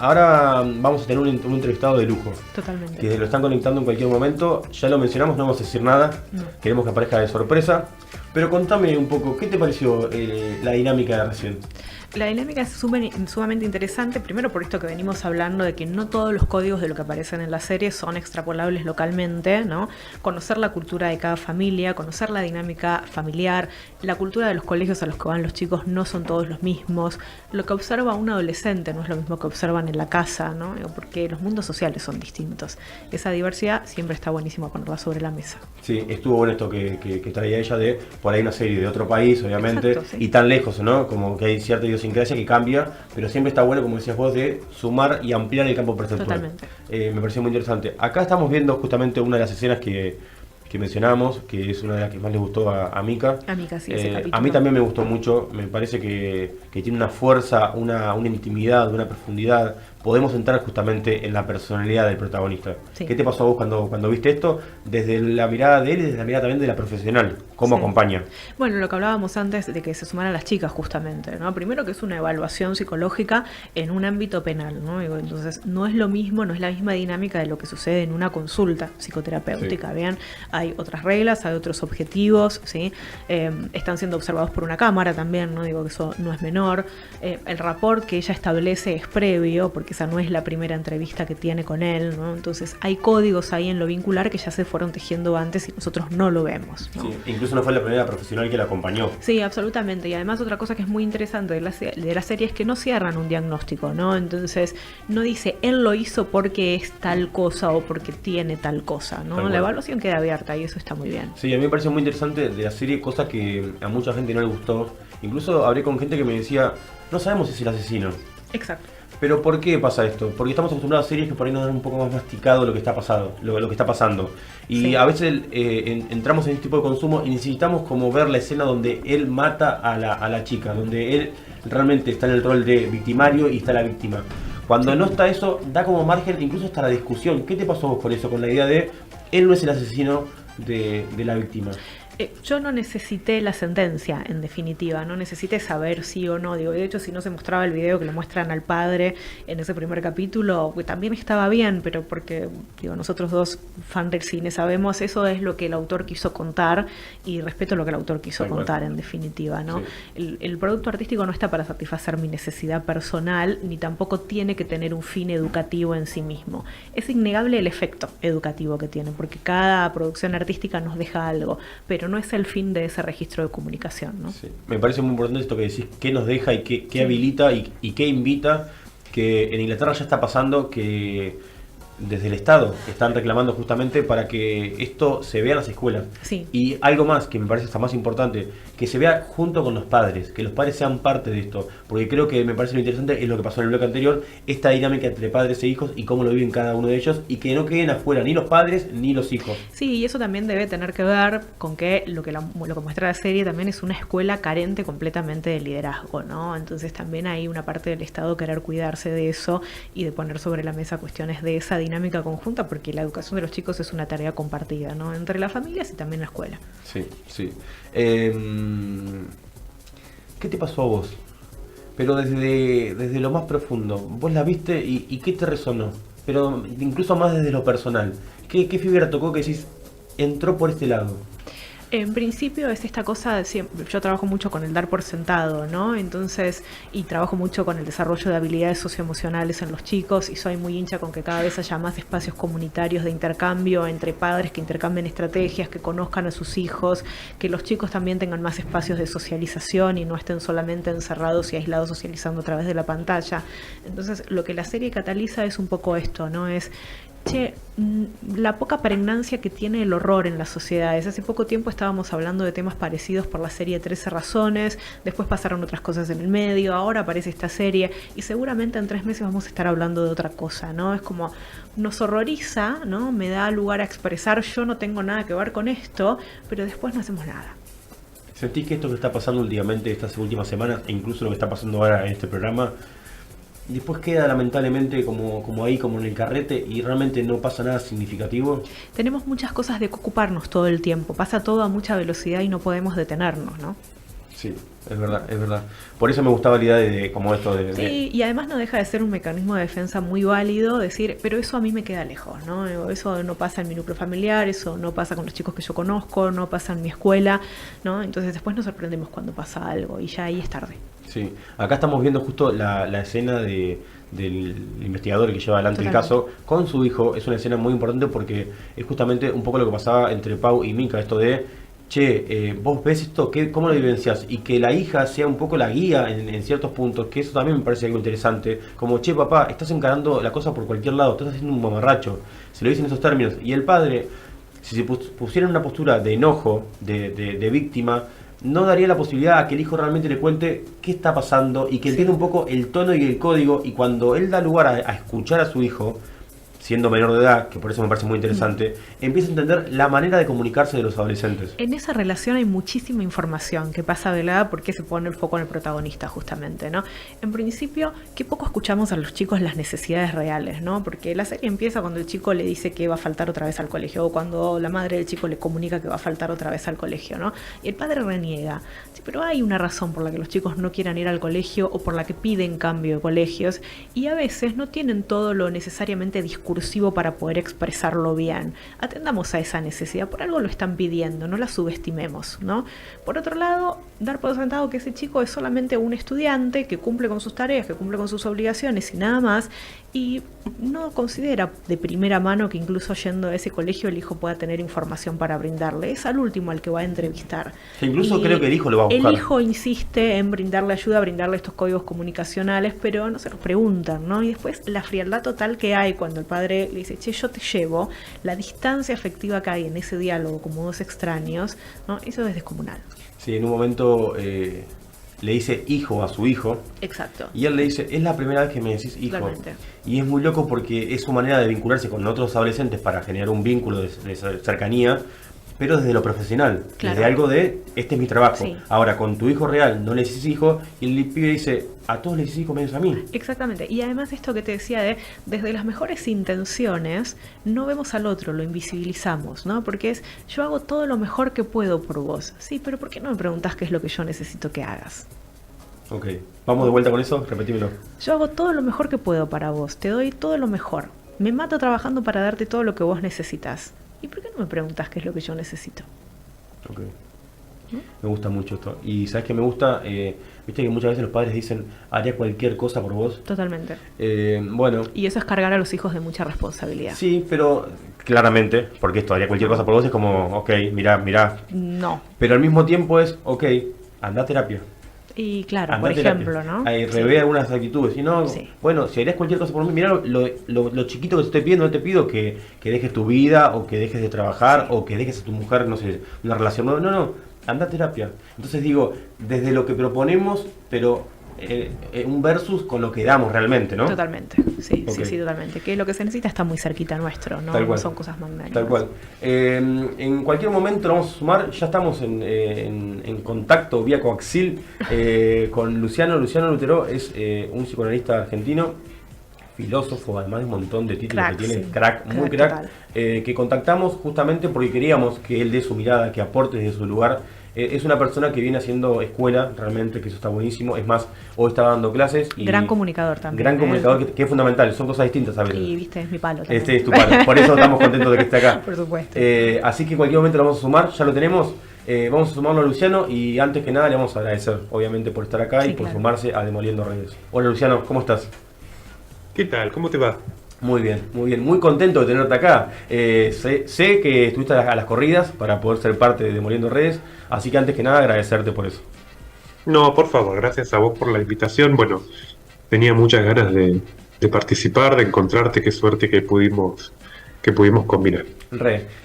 ahora vamos a tener un entrevistado de lujo. Totalmente. Que lo están conectando en cualquier momento. Ya lo mencionamos, no vamos a decir nada. No. Queremos que aparezca de sorpresa. Pero contame un poco, ¿qué te pareció la dinámica de recién? La dinámica es sumamente interesante, primero por esto que venimos hablando de que no todos los códigos de lo que aparecen en la serie son extrapolables localmente, ¿no? Conocer la cultura de cada familia, conocer la dinámica familiar, la cultura de los colegios a los que van los chicos no son todos los mismos, lo que observa un adolescente no es lo mismo que observan en la casa, ¿no? Porque los mundos sociales son distintos. Esa diversidad siempre está buenísimo ponerla sobre la mesa. Sí, estuvo bueno esto que traía ella de por ahí una serie de otro país, obviamente, Exacto, sí. y tan lejos, ¿no? Como que hay cierta idiosincrasia que cambia, pero siempre está bueno, como decías vos, de sumar y ampliar el campo perceptual. Totalmente. Me pareció muy interesante. Acá estamos viendo justamente una de las escenas que mencionamos, que es una de las que más le gustó a Mika. A Mika, sí, ese capítulo. A mí también me gustó mucho, me parece que tiene una fuerza, una intimidad, una profundidad. Podemos entrar justamente en la personalidad del protagonista. Sí. ¿Qué te pasó a vos cuando viste esto? Desde la mirada de él y desde la mirada también de la profesional. ¿Cómo Sí. acompaña? Bueno, lo que hablábamos antes de que se sumaran las chicas justamente, ¿no? Primero que es una evaluación psicológica en un ámbito penal, ¿no? Entonces no es lo mismo, no es la misma dinámica de lo que sucede en una consulta psicoterapéutica, Sí. ¿bien? Hay otras reglas, hay otros objetivos, ¿sí? Están siendo observados por una cámara también, ¿no? Digo que eso no es menor. El rapport que ella establece es previo, porque esa no es la primera entrevista que tiene con él, ¿no? Entonces hay códigos ahí en lo vincular que ya se fueron tejiendo antes y nosotros no lo vemos, ¿no? Sí, incluso no fue la primera profesional que la acompañó. Sí, absolutamente. Y además otra cosa que es muy interesante de la serie es que no cierran un diagnóstico, ¿no? Entonces no dice, él lo hizo porque es tal cosa o porque tiene tal cosa, ¿no? La evaluación queda abierta y eso está muy bien. Sí, a mí me parece muy interesante de la serie, cosas que a mucha gente no le gustó. Incluso hablé con gente que me decía, no sabemos si es el asesino. Exacto. Pero ¿por qué pasa esto? Porque estamos acostumbrados a series que por ahí nos dan un poco más masticado lo que está pasando. Y Sí. a veces entramos en este tipo de consumo y necesitamos como ver la escena donde él mata a la chica, donde él realmente está en el rol de victimario y está la víctima. Cuando no está eso, da como margen incluso hasta la discusión. ¿Qué te pasó vos con eso? Con la idea de él no es el asesino de la víctima. Yo no necesité la sentencia, en definitiva, no necesité saber sí o no. Digo, de hecho, si no se mostraba el video que le muestran al padre en ese primer capítulo, pues también estaba bien, pero porque digo, nosotros dos, fan del cine, sabemos eso es lo que el autor quiso contar y respeto lo que el autor quiso contar, en definitiva, ¿no? Sí. El producto artístico no está para satisfacer mi necesidad personal, ni tampoco tiene que tener un fin educativo en sí mismo. Es innegable el efecto educativo que tiene, porque cada producción artística nos deja algo, pero no es el fin de ese registro de comunicación, ¿no? Sí. Me parece muy importante esto que decís, qué nos deja y qué habilita y qué invita, que en Inglaterra ya está pasando que desde el Estado están reclamando justamente para que esto se vea en las escuelas. Sí. Y algo más que me parece hasta más importante, que se vea junto con los padres, que los padres sean parte de esto, porque creo que me parece lo interesante es lo que pasó en el bloque anterior, esta dinámica entre padres e hijos y cómo lo viven cada uno de ellos, y que no queden afuera ni los padres ni los hijos. Sí, y eso también debe tener que ver con que lo que muestra la serie también es una escuela carente completamente de liderazgo, ¿no? Entonces también hay una parte del Estado querer cuidarse de eso y de poner sobre la mesa cuestiones de esa dinámica conjunta, porque la educación de los chicos es una tarea compartida, ¿no? Entre las familias y también la escuela. Sí, sí. ¿Qué te pasó a vos? Pero desde lo más profundo, vos la viste y ¿qué te resonó? Pero incluso más desde lo personal. ¿Qué fibra tocó que decís, entró por este lado? En principio es esta cosa de siempre, yo trabajo mucho con el dar por sentado, ¿no? Entonces, y trabajo mucho con el desarrollo de habilidades socioemocionales en los chicos y soy muy hincha con que cada vez haya más espacios comunitarios de intercambio entre padres que intercambien estrategias, que conozcan a sus hijos, que los chicos también tengan más espacios de socialización y no estén solamente encerrados y aislados socializando a través de la pantalla. Entonces, lo que la serie cataliza es un poco esto, ¿no? Es la poca pregnancia que tiene el horror en las sociedades. Hace poco tiempo estábamos hablando de temas parecidos por la serie 13 razones, después pasaron otras cosas en el medio, ahora aparece esta serie y seguramente en 3 meses vamos a estar hablando de otra cosa, ¿no? Es como, nos horroriza, ¿no? Me da lugar a expresar, yo no tengo nada que ver con esto, pero después no hacemos nada. ¿Sentís que esto que está pasando últimamente, estas últimas semanas, e incluso lo que está pasando ahora en este programa, después queda lamentablemente como ahí, como en el carrete y realmente no pasa nada significativo? Tenemos muchas cosas de que ocuparnos todo el tiempo, pasa todo a mucha velocidad y no podemos detenernos, ¿no? Sí, es verdad, es verdad. Por eso me gustaba la idea de como esto Sí, y además no deja de ser un mecanismo de defensa muy válido, decir, pero eso a mí me queda lejos, ¿no? Eso no pasa en mi núcleo familiar, eso no pasa con los chicos que yo conozco, no pasa en mi escuela, ¿no? Entonces después nos sorprendemos cuando pasa algo y ya ahí es tarde. Sí, acá estamos viendo justo la escena del investigador que lleva adelante el Totalmente. caso con su hijo. Es una escena muy importante porque es justamente un poco lo que pasaba entre Pau y Mika, esto de, che, vos ves esto, ¿cómo lo vivencias? Y que la hija sea un poco la guía en ciertos puntos, que eso también me parece algo interesante. Como, che, papá, estás encarando la cosa por cualquier lado, estás haciendo un mamarracho. Se lo dice en esos términos. Y el padre, si se pusiera en una postura de enojo, de víctima, no daría la posibilidad a que el hijo realmente le cuente qué está pasando y que entienda un poco el tono y el código. Y cuando él da lugar a escuchar a su hijo, siendo menor de edad, que por eso me parece muy interesante, empieza a entender la manera de comunicarse de los adolescentes. En esa relación hay muchísima información que pasa velada porque se pone el foco en el protagonista justamente, ¿no? En principio, que poco escuchamos a los chicos las necesidades reales, ¿no? Porque la serie empieza cuando el chico le dice que va a faltar otra vez al colegio o cuando la madre del chico le comunica que va a faltar otra vez al colegio, ¿no? Y el padre reniega. Sí, pero hay una razón por la que los chicos no quieran ir al colegio o por la que piden cambio de colegios y a veces no tienen todo lo necesariamente discursivo para poder expresarlo bien. Atendamos a esa necesidad, por algo lo están pidiendo, no la subestimemos, ¿no? Por otro lado, dar por sentado que ese chico es solamente un estudiante que cumple con sus tareas, que cumple con sus obligaciones y nada más, y no considera de primera mano que incluso yendo a ese colegio el hijo pueda tener información para brindarle. Es al último al que va a entrevistar. Que incluso Y creo que el hijo lo va a buscar. el hijo insiste en brindarle ayuda, brindarle estos códigos comunicacionales, pero no se los preguntan, ¿no? Y después la frialdad total que hay cuando el padre le dice, che, yo te llevo, la distancia afectiva que hay en ese diálogo como dos extraños, ¿no? Eso es descomunal. Sí, en un momento le dice hijo a su hijo. Exacto. Y él le dice, es la primera vez que me decís hijo. Totalmente. Y es muy loco porque es su manera de vincularse con otros adolescentes para generar un vínculo de cercanía, pero desde lo profesional, Claro. desde algo de, este es mi trabajo. Sí. Ahora, con tu hijo real no le decís hijo, y el pibe dice, a todos les decís hijo menos a mí. Exactamente. Y además esto que te decía de, desde las mejores intenciones, no vemos al otro, lo invisibilizamos, ¿no? Porque es, yo hago todo lo mejor que puedo por vos. Sí, pero ¿por qué no me preguntás qué es lo que yo necesito que hagas? Ok, vamos de vuelta con eso, repetímelo. Yo hago todo lo mejor que puedo para vos, te doy todo lo mejor. Me mato trabajando para darte todo lo que vos necesitas. ¿Y por qué no me preguntás qué es lo que yo necesito? Ok. Me gusta mucho esto. Y ¿sabes qué me gusta? Viste que muchas veces los padres dicen, haría cualquier cosa por vos. Totalmente. Bueno, Y eso es cargar a los hijos de mucha responsabilidad. sí, pero claramente, porque esto haría cualquier cosa por vos es como, ok, mirá. No. Pero al mismo tiempo es, ok, anda a terapia. Y claro, Andá por a terapia. ejemplo, ¿no? Revé algunas actitudes. Y no, Sí. bueno, si harías cualquier cosa por mí, mirá lo chiquito que te estoy pidiendo. No te pido que dejes tu vida, o que dejes de trabajar, o que dejes a tu mujer, no sé, una relación nueva. No, anda a terapia. Entonces digo, desde lo que proponemos, pero un versus con lo que damos realmente, ¿no? Totalmente, sí, Ok. sí, totalmente. Que lo que se necesita está muy cerquita nuestro, ¿no? Tal cual. No son cosas magnánimas. Tal cual. En cualquier momento lo vamos a sumar, ya estamos en contacto vía coaxil con Luciano. Luciano Lutero es un psicoanalista argentino, filósofo, además de un montón de títulos Crack, que tiene, sí. crack, muy crack, Total. que contactamos justamente porque queríamos que él dé su mirada, que aporte desde su lugar. Es una persona que viene haciendo escuela, realmente, que eso está buenísimo. Es más, hoy está dando clases. Y Gran comunicador también. Gran comunicador, que es fundamental, son cosas distintas a veces. Y viste, es mi palo también. Este es tu palo, por eso estamos contentos de que esté acá. Por supuesto. Así que en cualquier momento lo vamos a sumar, ya lo tenemos. Vamos a sumarlo a Luciano y antes que nada le vamos a agradecer, obviamente, por estar acá Sí, y por claro. sumarse a Demoliendo Redes. Hola Luciano, ¿cómo estás? ¿Qué tal? ¿Cómo te va? Muy bien, muy contento de tenerte acá. Sé que estuviste a las corridas para poder ser parte de Demoliendo Redes, así que antes que nada agradecerte por eso. No, por favor, gracias a vos por la invitación. Bueno, tenía muchas ganas de participar, de encontrarte, qué suerte que pudimos combinar.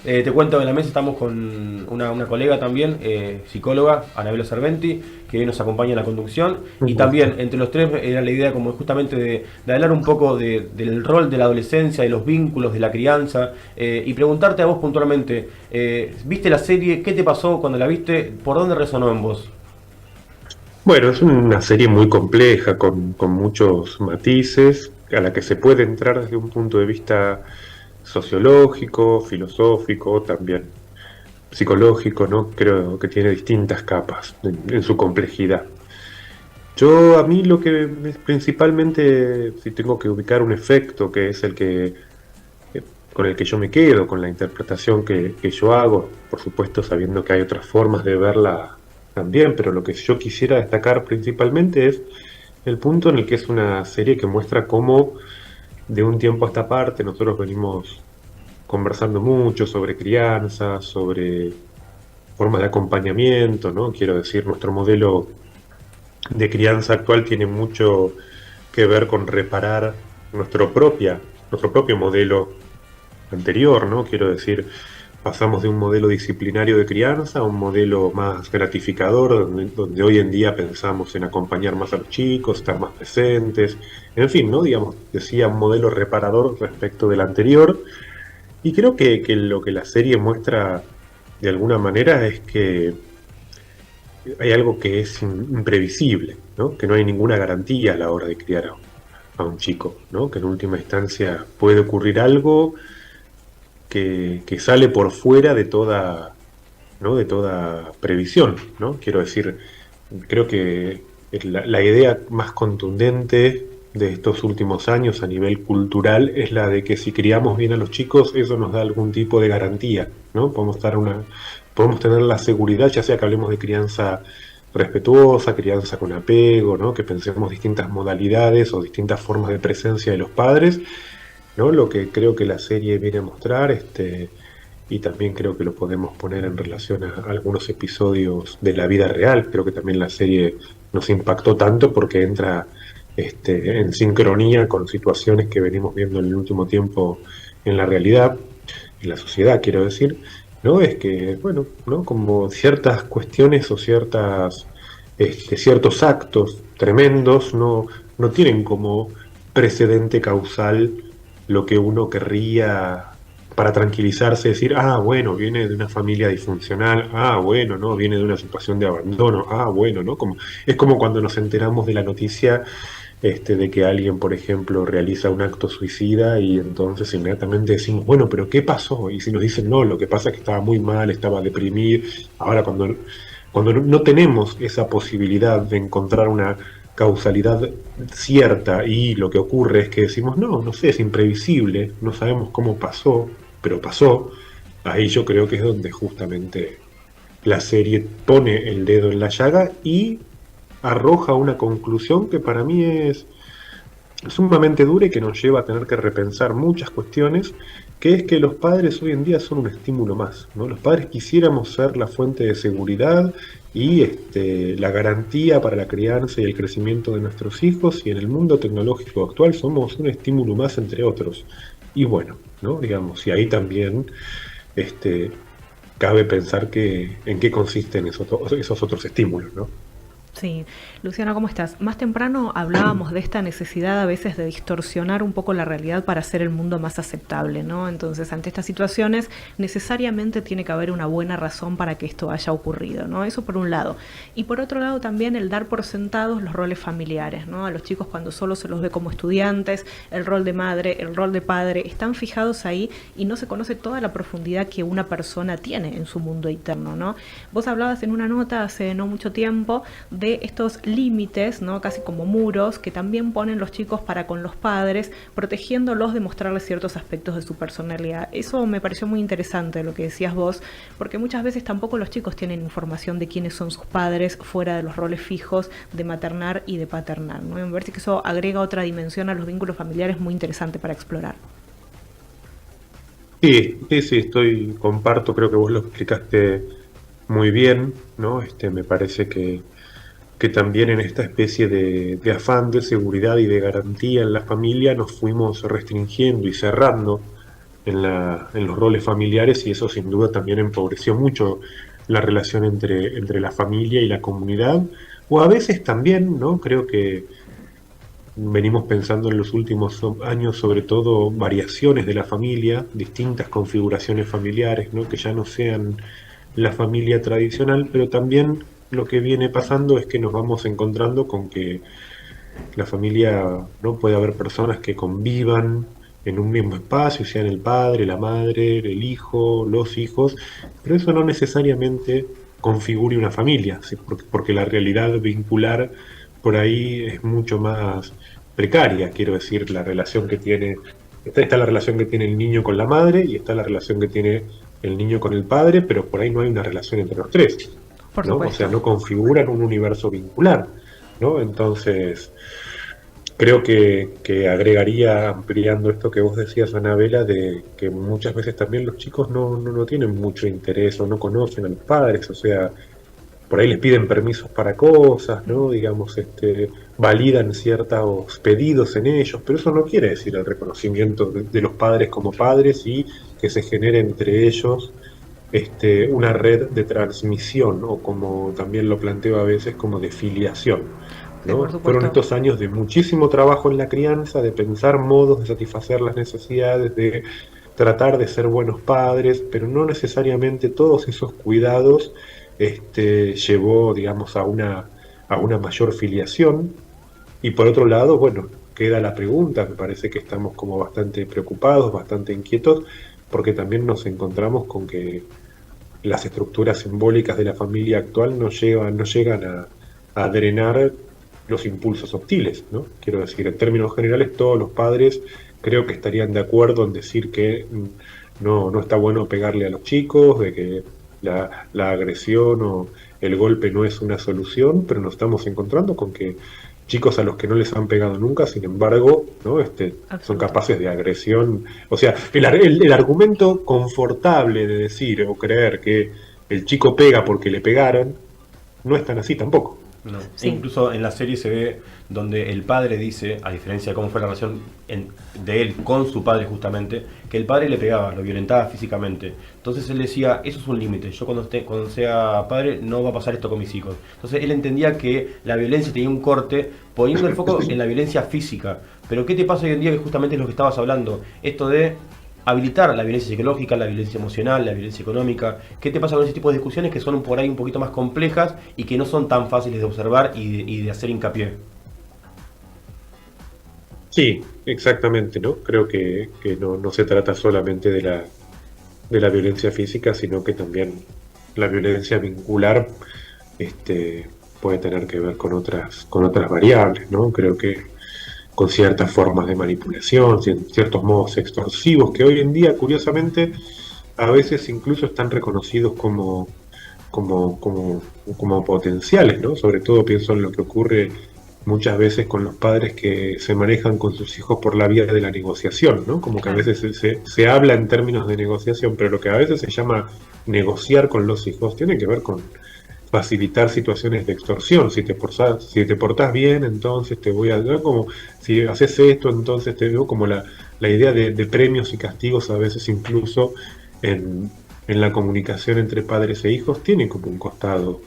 Te cuento, en la mesa estamos con una colega también, psicóloga, Anabela Serventi, que hoy nos acompaña en la conducción. Un Y gusto. también, entre los tres, era la idea como justamente de hablar un poco del rol de la adolescencia, de los vínculos, de la crianza, y preguntarte a vos puntualmente, ¿viste la serie? ¿Qué te pasó cuando la viste? ¿Por dónde resonó en vos? Bueno, es una serie muy compleja, con muchos matices, a la que se puede entrar desde un punto de vista sociológico, filosófico, también psicológico, ¿no? Creo que tiene distintas capas en su complejidad. Yo, a mí lo que principalmente, si tengo que ubicar un efecto que es el que con el que yo me quedo, con la interpretación que yo hago, por supuesto sabiendo que hay otras formas de verla también, pero lo que yo quisiera destacar principalmente es el punto en el que es una serie que muestra cómo de un tiempo a esta parte nosotros venimos conversando mucho sobre crianza, sobre formas de acompañamiento, ¿no? Quiero decir, nuestro modelo de crianza actual tiene mucho que ver con reparar nuestro propio modelo anterior, ¿no? Quiero decir, pasamos de un modelo disciplinario de crianza a un modelo más gratificador, donde hoy en día pensamos en acompañar más a los chicos, estar más presentes, en fin, ¿no? Digamos, decía un modelo reparador respecto del anterior, y creo que lo que la serie muestra de alguna manera es que hay algo que es imprevisible, ¿no? Que no hay ninguna garantía a la hora de criar a un chico, ¿no? Que en última instancia puede ocurrir algo que sale por fuera de toda, ¿no? De toda previsión, ¿no? Quiero decir, creo que la idea más contundente de estos últimos años a nivel cultural es la de que si criamos bien a los chicos, eso nos da algún tipo de garantía, ¿no? Podemos tener la seguridad, ya sea que hablemos de crianza respetuosa, crianza con apego, ¿no? Que pensemos distintas modalidades o distintas formas de presencia de los padres, ¿no? Lo que creo que la serie viene a mostrar, y también creo que lo podemos poner en relación a algunos episodios de la vida real. Creo que también la serie nos impactó tanto porque entra en sincronía con situaciones que venimos viendo en el último tiempo en la realidad, en la sociedad, quiero decir, ¿no? Es que, bueno, ¿no? Como ciertas cuestiones o ciertos actos tremendos no tienen como precedente causal lo que uno querría para tranquilizarse, decir, ah, bueno, viene de una familia disfuncional, ah, bueno, no, viene de una situación de abandono, ah, bueno, ¿no? Es como cuando nos enteramos de la noticia de que alguien, por ejemplo, realiza un acto suicida y entonces inmediatamente decimos, bueno, pero ¿qué pasó? Y si nos dicen, no, lo que pasa es que estaba muy mal, estaba deprimido. Ahora, cuando no tenemos esa posibilidad de encontrar una causalidad cierta y lo que ocurre es que decimos, no, no sé, es imprevisible, no sabemos cómo pasó, pero pasó, ahí yo creo que es donde justamente la serie pone el dedo en la llaga y arroja una conclusión que para mí es sumamente dura y que nos lleva a tener que repensar muchas cuestiones, que es que los padres hoy en día son un estímulo más, ¿no? Los padres quisiéramos ser la fuente de seguridad y la garantía para la crianza y el crecimiento de nuestros hijos, y en el mundo tecnológico actual somos un estímulo más entre otros. Y bueno, ¿no? Digamos, y ahí también cabe pensar en qué consisten esos otros estímulos, ¿no? Sí, Luciana, ¿cómo estás? Más temprano hablábamos de esta necesidad a veces de distorsionar un poco la realidad para hacer el mundo más aceptable, ¿no? Entonces, ante estas situaciones, necesariamente tiene que haber una buena razón para que esto haya ocurrido, ¿no? Eso por un lado. Y por otro lado también el dar por sentados los roles familiares, ¿no? A los chicos cuando solo se los ve como estudiantes, el rol de madre, el rol de padre, están fijados ahí y no se conoce toda la profundidad que una persona tiene en su mundo interno, ¿no? Vos hablabas en una nota hace no mucho tiempo de estos límites, ¿no? Casi como muros que también ponen los chicos para con los padres, protegiéndolos de mostrarles ciertos aspectos de su personalidad. Eso me pareció muy interesante lo que decías vos, porque muchas veces tampoco los chicos tienen información de quiénes son sus padres fuera de los roles fijos de maternar y de paternar, ¿no? Me parece que eso agrega otra dimensión a los vínculos familiares muy interesante para explorar. Sí, sí, sí, comparto, creo que vos lo explicaste muy bien, ¿no? Me parece que también en esta especie de afán de seguridad y de garantía en la familia nos fuimos restringiendo y cerrando en los roles familiares, y eso sin duda también empobreció mucho la relación entre la familia y la comunidad, o a veces también, ¿no? Creo que venimos pensando en los últimos años sobre todo variaciones de la familia, distintas configuraciones familiares, ¿no? Que ya no sean la familia tradicional, pero también lo que viene pasando es que nos vamos encontrando con que la familia, ¿no? Puede haber personas que convivan en un mismo espacio, sean el padre, la madre, el hijo, los hijos, pero eso no necesariamente configure una familia, ¿sí? Porque la realidad vincular por ahí es mucho más precaria, quiero decir, la relación que tiene, está la relación que tiene el niño con la madre y está la relación que tiene el niño con el padre, pero por ahí no hay una relación entre los tres, Por ¿no? O sea, supuesto. no configuran un universo vincular, ¿no? Entonces, creo que agregaría, ampliando esto que vos decías, Anabela, de que muchas veces también los chicos no tienen mucho interés o no conocen a los padres, o sea, por ahí les piden permisos para cosas, ¿no? Digamos, validan ciertos pedidos en ellos, pero eso no quiere decir el reconocimiento de los padres como padres y que se genere entre ellos una red de transmisión, o como también lo planteo a veces, como de filiación, Sí, ¿no? por Fueron supuesto. estos años de muchísimo trabajo en la crianza, de pensar modos de satisfacer las necesidades, de tratar de ser buenos padres, pero no necesariamente todos esos cuidados llevó, digamos, a una mayor filiación. Y por otro lado, bueno, queda la pregunta, me parece que estamos como bastante preocupados, bastante inquietos, porque también nos encontramos con que las estructuras simbólicas de la familia actual no llegan a drenar los impulsos hostiles, ¿no? Quiero decir, en términos generales, todos los padres creo que estarían de acuerdo en decir que no está bueno pegarle a los chicos, de que la agresión o el golpe no es una solución, pero nos estamos encontrando con que chicos a los que no les han pegado nunca, sin embargo, ¿no? Son Absoluto. capaces de agresión. O sea, el argumento confortable de decir o creer que el chico pega porque le pegaron, no es tan así tampoco. No. E Sí, incluso en la serie se ve donde el padre dice, a diferencia de cómo fue la relación de él con su padre justamente, que el padre le pegaba, lo violentaba físicamente. Entonces él decía, eso es un límite, yo cuando sea padre no va a pasar esto con mis hijos. Entonces él entendía que la violencia tenía un corte, poniendo el foco en la violencia física. Pero ¿qué te pasa hoy en día que justamente es lo que estabas hablando? Esto de habilitar la violencia psicológica, la violencia emocional, la violencia económica. ¿Qué te pasa con ese tipo de discusiones que son por ahí un poquito más complejas y que no son tan fáciles de observar y de hacer hincapié? Sí, exactamente, ¿no? Creo que no se trata solamente de la violencia física, sino que también la violencia vincular este, puede tener que ver con otras variables, ¿no? Creo que con ciertas formas de manipulación, ciertos modos extorsivos que hoy en día, curiosamente, a veces incluso están reconocidos como potenciales, ¿no? Sobre todo pienso en lo que ocurre muchas veces con los padres que se manejan con sus hijos por la vía de la negociación, ¿no? Como que a claro. veces se habla en términos de negociación, pero lo que a veces se llama negociar con los hijos tiene que ver con facilitar situaciones de extorsión. Si te portás bien, entonces te voy a dar como, si haces esto, entonces te veo como la idea de premios y castigos a veces incluso en la comunicación entre padres e hijos tiene como un costado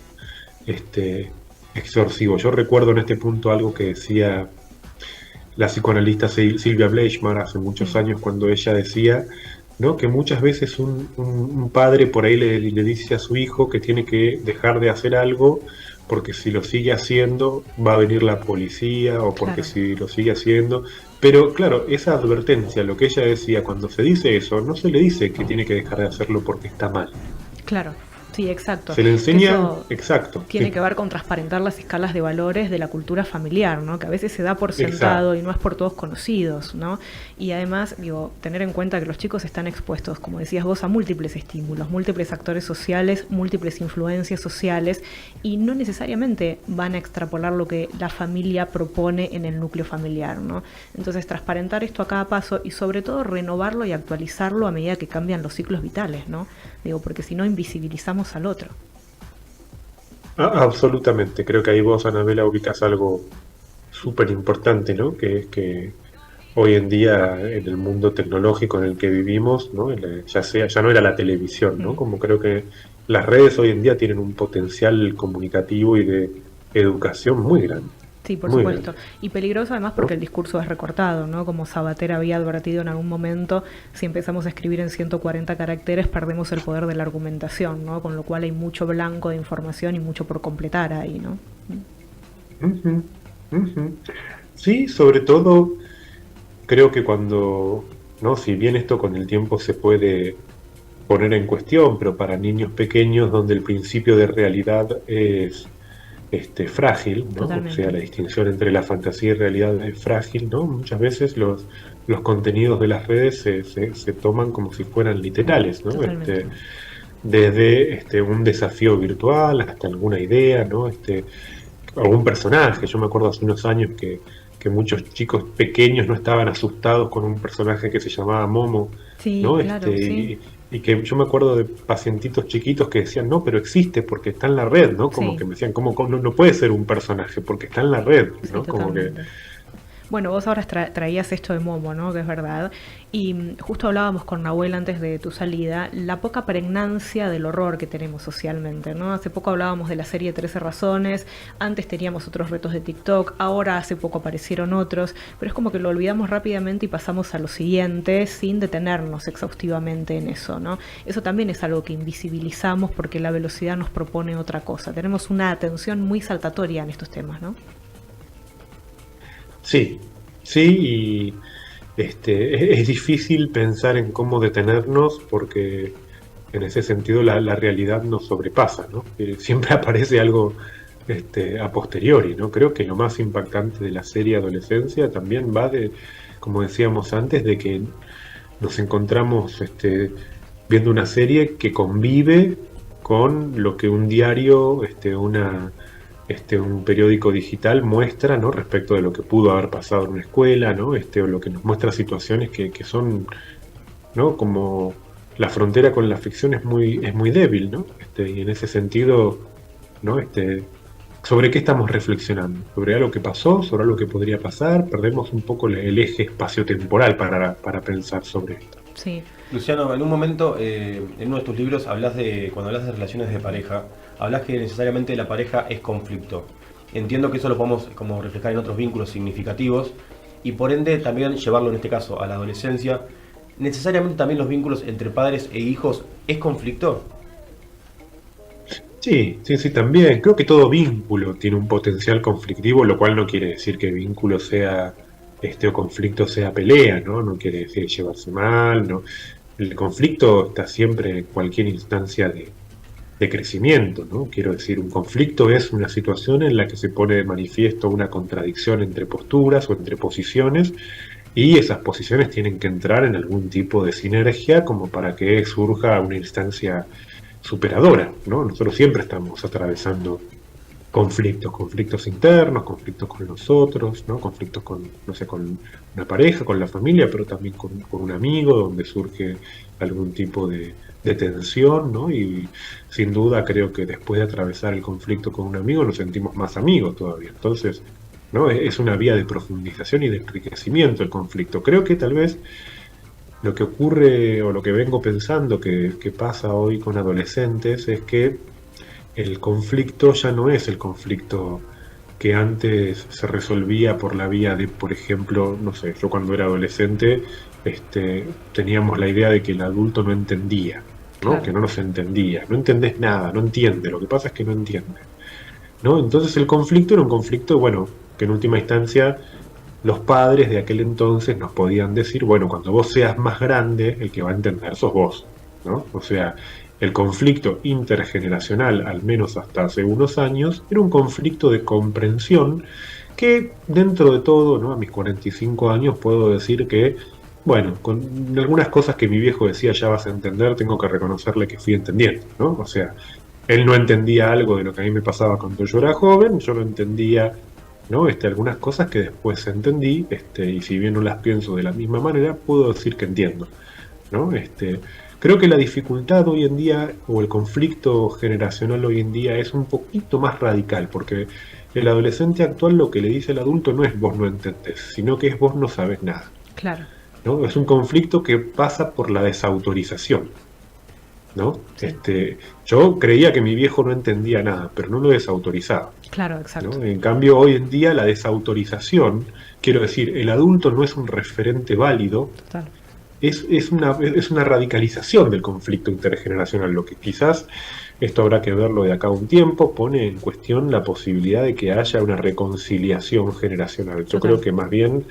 este, extorsivo. Yo recuerdo en este punto algo que decía la psicoanalista Silvia Bleichmar hace muchos Mm, años cuando ella decía, ¿no? Que muchas veces un padre por ahí le dice a su hijo que tiene que dejar de hacer algo porque si lo sigue haciendo va a venir la policía o porque claro, si lo sigue haciendo. Pero claro, esa advertencia, lo que ella decía, cuando se dice eso, no se le dice que tiene que dejar de hacerlo porque está mal. claro. Sí, exacto. Se le Que enseña, eso exacto, tiene sí, que ver con transparentar las escalas de valores de la cultura familiar, ¿no? Que a veces se da por exacto. sentado y no es por todos conocidos, ¿no? Y además, digo, tener en cuenta que los chicos están expuestos, como decías vos, a múltiples estímulos, múltiples actores sociales, múltiples influencias sociales, y no necesariamente van a extrapolar lo que la familia propone en el núcleo familiar, ¿no? Entonces, transparentar esto a cada paso y sobre todo renovarlo y actualizarlo a medida que cambian los ciclos vitales, ¿no? Digo, porque si no invisibilizamos al otro. Absolutamente. Creo que ahí vos, Anabela, ubicas algo súper importante, ¿no? Que es que hoy en día, en el mundo tecnológico en el que vivimos, ¿no? Ya no era la televisión, ¿no? Mm. Como creo que las redes hoy en día tienen un potencial comunicativo y de educación muy grande, Sí, por muy grande, supuesto. Y peligroso además porque ¿no? el discurso es recortado, ¿no? Como Sabater había advertido en algún momento, si empezamos a escribir en 140 caracteres perdemos el poder de la argumentación, ¿no? Con lo cual hay mucho blanco de información y mucho por completar ahí, ¿no? Ujú, ujú. Sí, sobre todo creo que cuando ¿no? Si bien esto con el tiempo se puede poner en cuestión, pero para niños pequeños donde el principio de realidad es frágil, ¿no? O sea, Totalmente. la distinción entre la fantasía y realidad es frágil, ¿no? Muchas veces los contenidos de las redes se toman como si fueran literales, ¿no? Totalmente. Desde un desafío virtual hasta alguna idea, ¿no? Algún personaje. Yo me acuerdo hace unos años que muchos chicos pequeños no estaban asustados con un personaje que se llamaba Momo, Sí, ¿no? claro, sí. Y que yo me acuerdo de pacientitos chiquitos que decían, no, pero existe porque está en la red, ¿no? Como Sí, que me decían, ¿cómo no, no puede ser un personaje? Porque está en la red, sí, ¿no? Como que totalmente. Bueno, vos ahora traías esto de Momo, ¿no? Que es verdad. Y justo hablábamos con Nahuel antes de tu salida, la poca pregnancia del horror que tenemos socialmente, ¿no? Hace poco hablábamos de la serie 13 razones, antes teníamos otros retos de TikTok, ahora hace poco aparecieron otros, pero es como que lo olvidamos rápidamente y pasamos a lo siguiente sin detenernos exhaustivamente en eso, ¿no? Eso también es algo que invisibilizamos porque la velocidad nos propone otra cosa. Tenemos una atención muy saltatoria en estos temas, ¿no? sí, sí, y es difícil pensar en cómo detenernos porque en ese sentido la realidad nos sobrepasa, ¿no? Siempre aparece algo a posteriori, ¿no? Creo que lo más impactante de la serie Adolescencia también va de, como decíamos antes, de que nos encontramos viendo una serie que convive con lo que un diario, un periódico digital muestra, ¿no? Respecto de lo que pudo haber pasado en una escuela, ¿no? O lo que nos muestra situaciones que son, ¿no? Como la frontera con la ficción es muy débil, ¿no? Y en ese sentido, ¿no? ¿Sobre qué estamos reflexionando? ¿Sobre algo que pasó? ¿Sobre algo que podría pasar? Perdemos un poco el eje espaciotemporal para pensar sobre esto. Sí, Luciano, en un momento, en uno de tus libros, cuando hablas de relaciones de pareja, hablas que necesariamente la pareja es conflicto. Entiendo que eso lo podemos como reflejar en otros vínculos significativos y por ende también llevarlo en este caso a la adolescencia. Necesariamente también los vínculos entre padres e hijos es conflicto. Sí, sí, sí, también. Creo que todo vínculo tiene un potencial conflictivo, lo cual no quiere decir que vínculo sea, o conflicto sea pelea, ¿no? No quiere decir llevarse mal, ¿no? El conflicto está siempre en cualquier instancia de crecimiento, ¿no? Quiero decir, un conflicto es una situación en la que se pone de manifiesto una contradicción entre posturas o entre posiciones, y esas posiciones tienen que entrar en algún tipo de sinergia como para que surja una instancia superadora, ¿no? Nosotros siempre estamos atravesando conflictos internos, conflictos con los otros, ¿no? Conflictos con, no sé, con una pareja, con la familia, pero también con un amigo, donde surge algún tipo de tensión, ¿no? Y sin duda creo que después de atravesar el conflicto con un amigo nos sentimos más amigos todavía. Entonces, ¿no? Es una vía de profundización y de enriquecimiento el conflicto. Creo que tal vez lo que ocurre o lo que vengo pensando que pasa hoy con adolescentes es que el conflicto ya no es el conflicto que antes se resolvía por la vía de, por ejemplo, no sé, yo cuando era adolescente, teníamos la idea de que el adulto no entendía, ¿no? claro. Que no nos entendía, no entendés nada, no entiende, lo que pasa es que no entiende, ¿no? Entonces el conflicto era un conflicto, bueno, que en última instancia los padres de aquel entonces nos podían decir, bueno, cuando vos seas más grande, el que va a entender sos vos, ¿no? O sea, el conflicto intergeneracional, al menos hasta hace unos años, era un conflicto de comprensión que dentro de todo, ¿no? A mis 45 años puedo decir que, bueno, con algunas cosas que mi viejo decía ya vas a entender, tengo que reconocerle que fui entendiendo, ¿no? O sea, él no entendía algo de lo que a mí me pasaba cuando yo era joven, yo no entendía, ¿no? Algunas cosas que después entendí, y si bien no las pienso de la misma manera, puedo decir que entiendo, ¿no? Creo que la dificultad hoy en día, o el conflicto generacional hoy en día, es un poquito más radical, porque el adolescente actual lo que le dice al adulto no es vos no entendés, sino que es vos no sabes nada, Claro, ¿no? Es un conflicto que pasa por la desautorización, ¿no? sí, Yo creía que mi viejo no entendía nada, pero no lo desautorizaba, claro, exacto. ¿no? En cambio, hoy en día la desautorización, quiero decir, el adulto no es un referente válido, Total. es una radicalización del conflicto intergeneracional, lo que quizás, esto habrá que verlo de acá a un tiempo, pone en cuestión la posibilidad de que haya una reconciliación generacional. Yo creo que más bien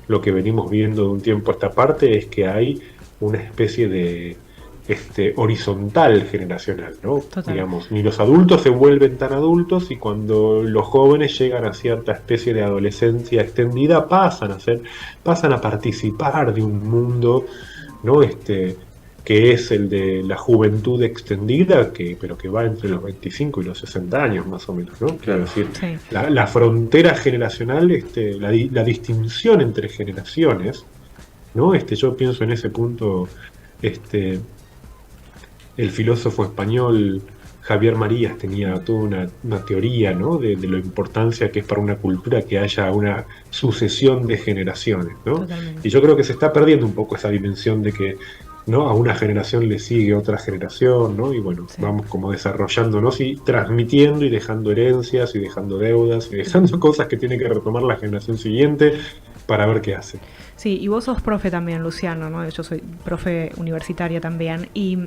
lo que venimos viendo de un tiempo a esta parte es que hay una especie de horizontal generacional, ¿no? Total. Digamos, ni los adultos se vuelven tan adultos y cuando los jóvenes llegan a cierta especie de adolescencia extendida pasan a participar de un mundo, ¿no? Que es el de la juventud extendida, pero que va entre los 25 y los 60 años más o menos, ¿no? Quiero decir, Sí. la frontera generacional, la distinción entre generaciones, ¿no? Yo pienso en ese punto, el filósofo español Javier Marías tenía toda una teoría, ¿no? de la importancia que es para una cultura que haya una sucesión de generaciones, ¿no? Totalmente. Y yo creo que se está perdiendo un poco esa dimensión de que, ¿no? A una generación le sigue otra generación, ¿no? Y bueno, Sí. vamos como desarrollándonos y transmitiendo y dejando herencias y dejando deudas y dejando cosas que tiene que retomar la generación siguiente para ver qué hace. Sí, y vos sos profe también, Luciano, ¿no? Yo soy profe universitaria también. Y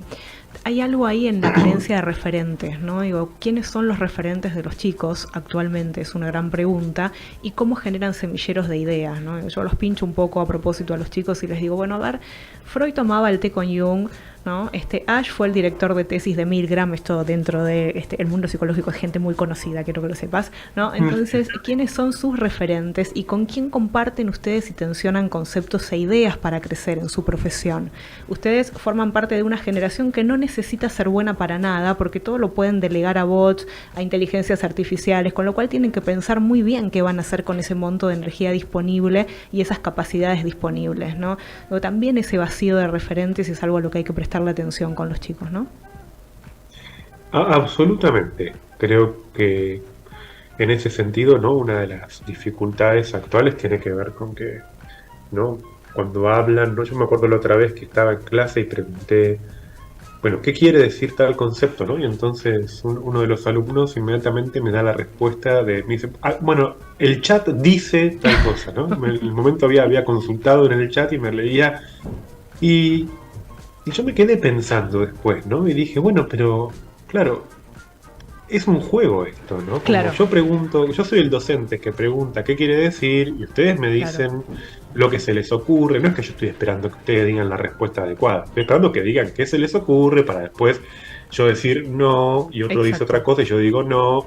hay algo ahí en la carencia de referentes, ¿no? Digo, ¿quiénes son los referentes de los chicos actualmente? Es una gran pregunta. Y cómo generan semilleros de ideas, ¿no? Yo los pincho un poco a propósito a los chicos y les digo, bueno, a ver, Freud tomaba el té con Jung, ¿no? Ash fue el director de tesis de Milgram, esto dentro de el mundo psicológico es gente muy conocida, quiero que lo sepas, ¿no? Entonces, ¿quiénes son sus referentes y con quién comparten ustedes y tensionan conceptos e ideas para crecer en su profesión? Ustedes forman parte de una generación que no necesita ser buena para nada, porque todo lo pueden delegar a bots, a inteligencias artificiales, con lo cual tienen que pensar muy bien qué van a hacer con ese monto de energía disponible y esas capacidades disponibles, ¿no? Pero también ese vacío de referentes es algo a lo que hay que prestar la atención con los chicos, ¿no? Absolutamente. Creo que en ese sentido, ¿no? Una de las dificultades actuales tiene que ver con que, ¿no? Cuando hablan, ¿no? Yo me acuerdo la otra vez que estaba en clase y pregunté, bueno, ¿qué quiere decir tal concepto, no? Y entonces uno de los alumnos inmediatamente me da la respuesta me dice, bueno, el chat dice tal cosa, ¿no? En el momento había consultado en el chat y me leía y yo me quedé pensando después, ¿no? Y dije, bueno, pero claro, es un juego esto, ¿no? Como Claro. yo pregunto, yo soy el docente que pregunta qué quiere decir y ustedes me dicen lo que se les ocurre. No es que yo estoy esperando que ustedes digan la respuesta adecuada, estoy esperando que digan qué se les ocurre para después yo decir no y otro dice otra cosa y yo digo no,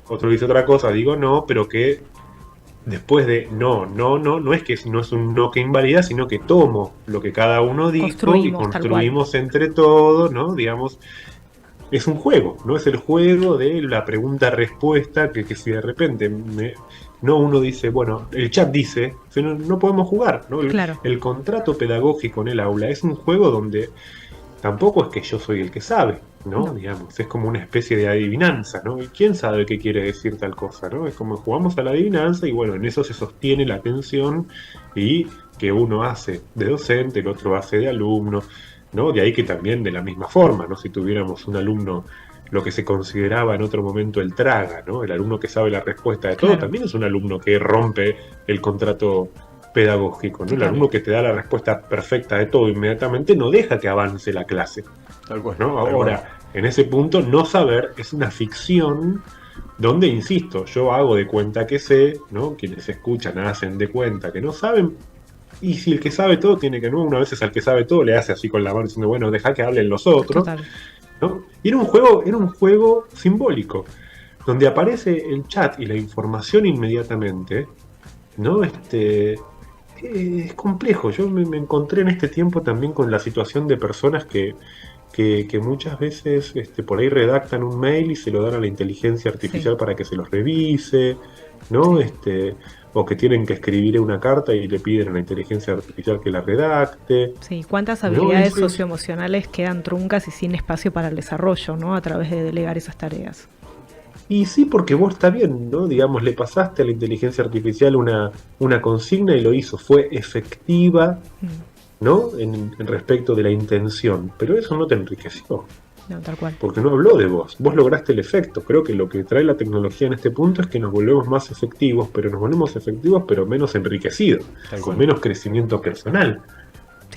otro dice otra cosa, digo no, pero que después de no es que no es un no que invalida, sino que tomo lo que cada uno dijo y construimos entre todos, ¿no? Digamos, es un juego, ¿no? Es el juego de la pregunta-respuesta que si de repente no uno dice, bueno, el chat dice, no podemos jugar, ¿no? El contrato pedagógico en el aula es un juego donde tampoco es que yo soy el que sabe, ¿no? Digamos, es como una especie de adivinanza, ¿no? ¿Y quién sabe qué quiere decir tal cosa, ¿no? Es como jugamos a la adivinanza y bueno, en eso se sostiene la atención y que uno hace de docente, el otro hace de alumno, ¿no? De ahí que también de la misma forma, ¿no? Si tuviéramos un alumno, lo que se consideraba en otro momento el traga, ¿no? El alumno que sabe la respuesta de todo, también es un alumno que rompe el contrato pedagógico, ¿no? El alumno que te da la respuesta perfecta de todo inmediatamente no deja que avance la clase. Tal cual, ¿no? Ahora, en ese punto, no saber es una ficción donde, insisto, yo hago de cuenta que sé, ¿no? Quienes escuchan hacen de cuenta que no saben. Y si el que sabe todo tiene que, ¿no? Una vez al que sabe todo le hace así con la mano diciendo, bueno, deja que hablen los otros. ¿No? Y era un juego simbólico, donde aparece el chat y la información inmediatamente, ¿no? Es complejo. Yo me encontré en este tiempo también con la situación de personas que muchas veces por ahí redactan un mail y se lo dan a la inteligencia artificial para que se los revise, ¿no? O que tienen que escribir una carta y le piden a la inteligencia artificial que la redacte. Sí, ¿cuántas habilidades socioemocionales quedan truncas y sin espacio para el desarrollo, ¿no? A través de delegar esas tareas. Y sí, porque vos está bien, ¿no? Digamos, le pasaste a la inteligencia artificial una consigna y lo hizo, fue efectiva, ¿no? En respecto de la intención, pero eso no te enriqueció. No, tal cual. Porque no habló de vos lograste el efecto. Creo que lo que trae la tecnología en este punto es que nos volvemos más efectivos, pero menos enriquecidos, con menos crecimiento personal.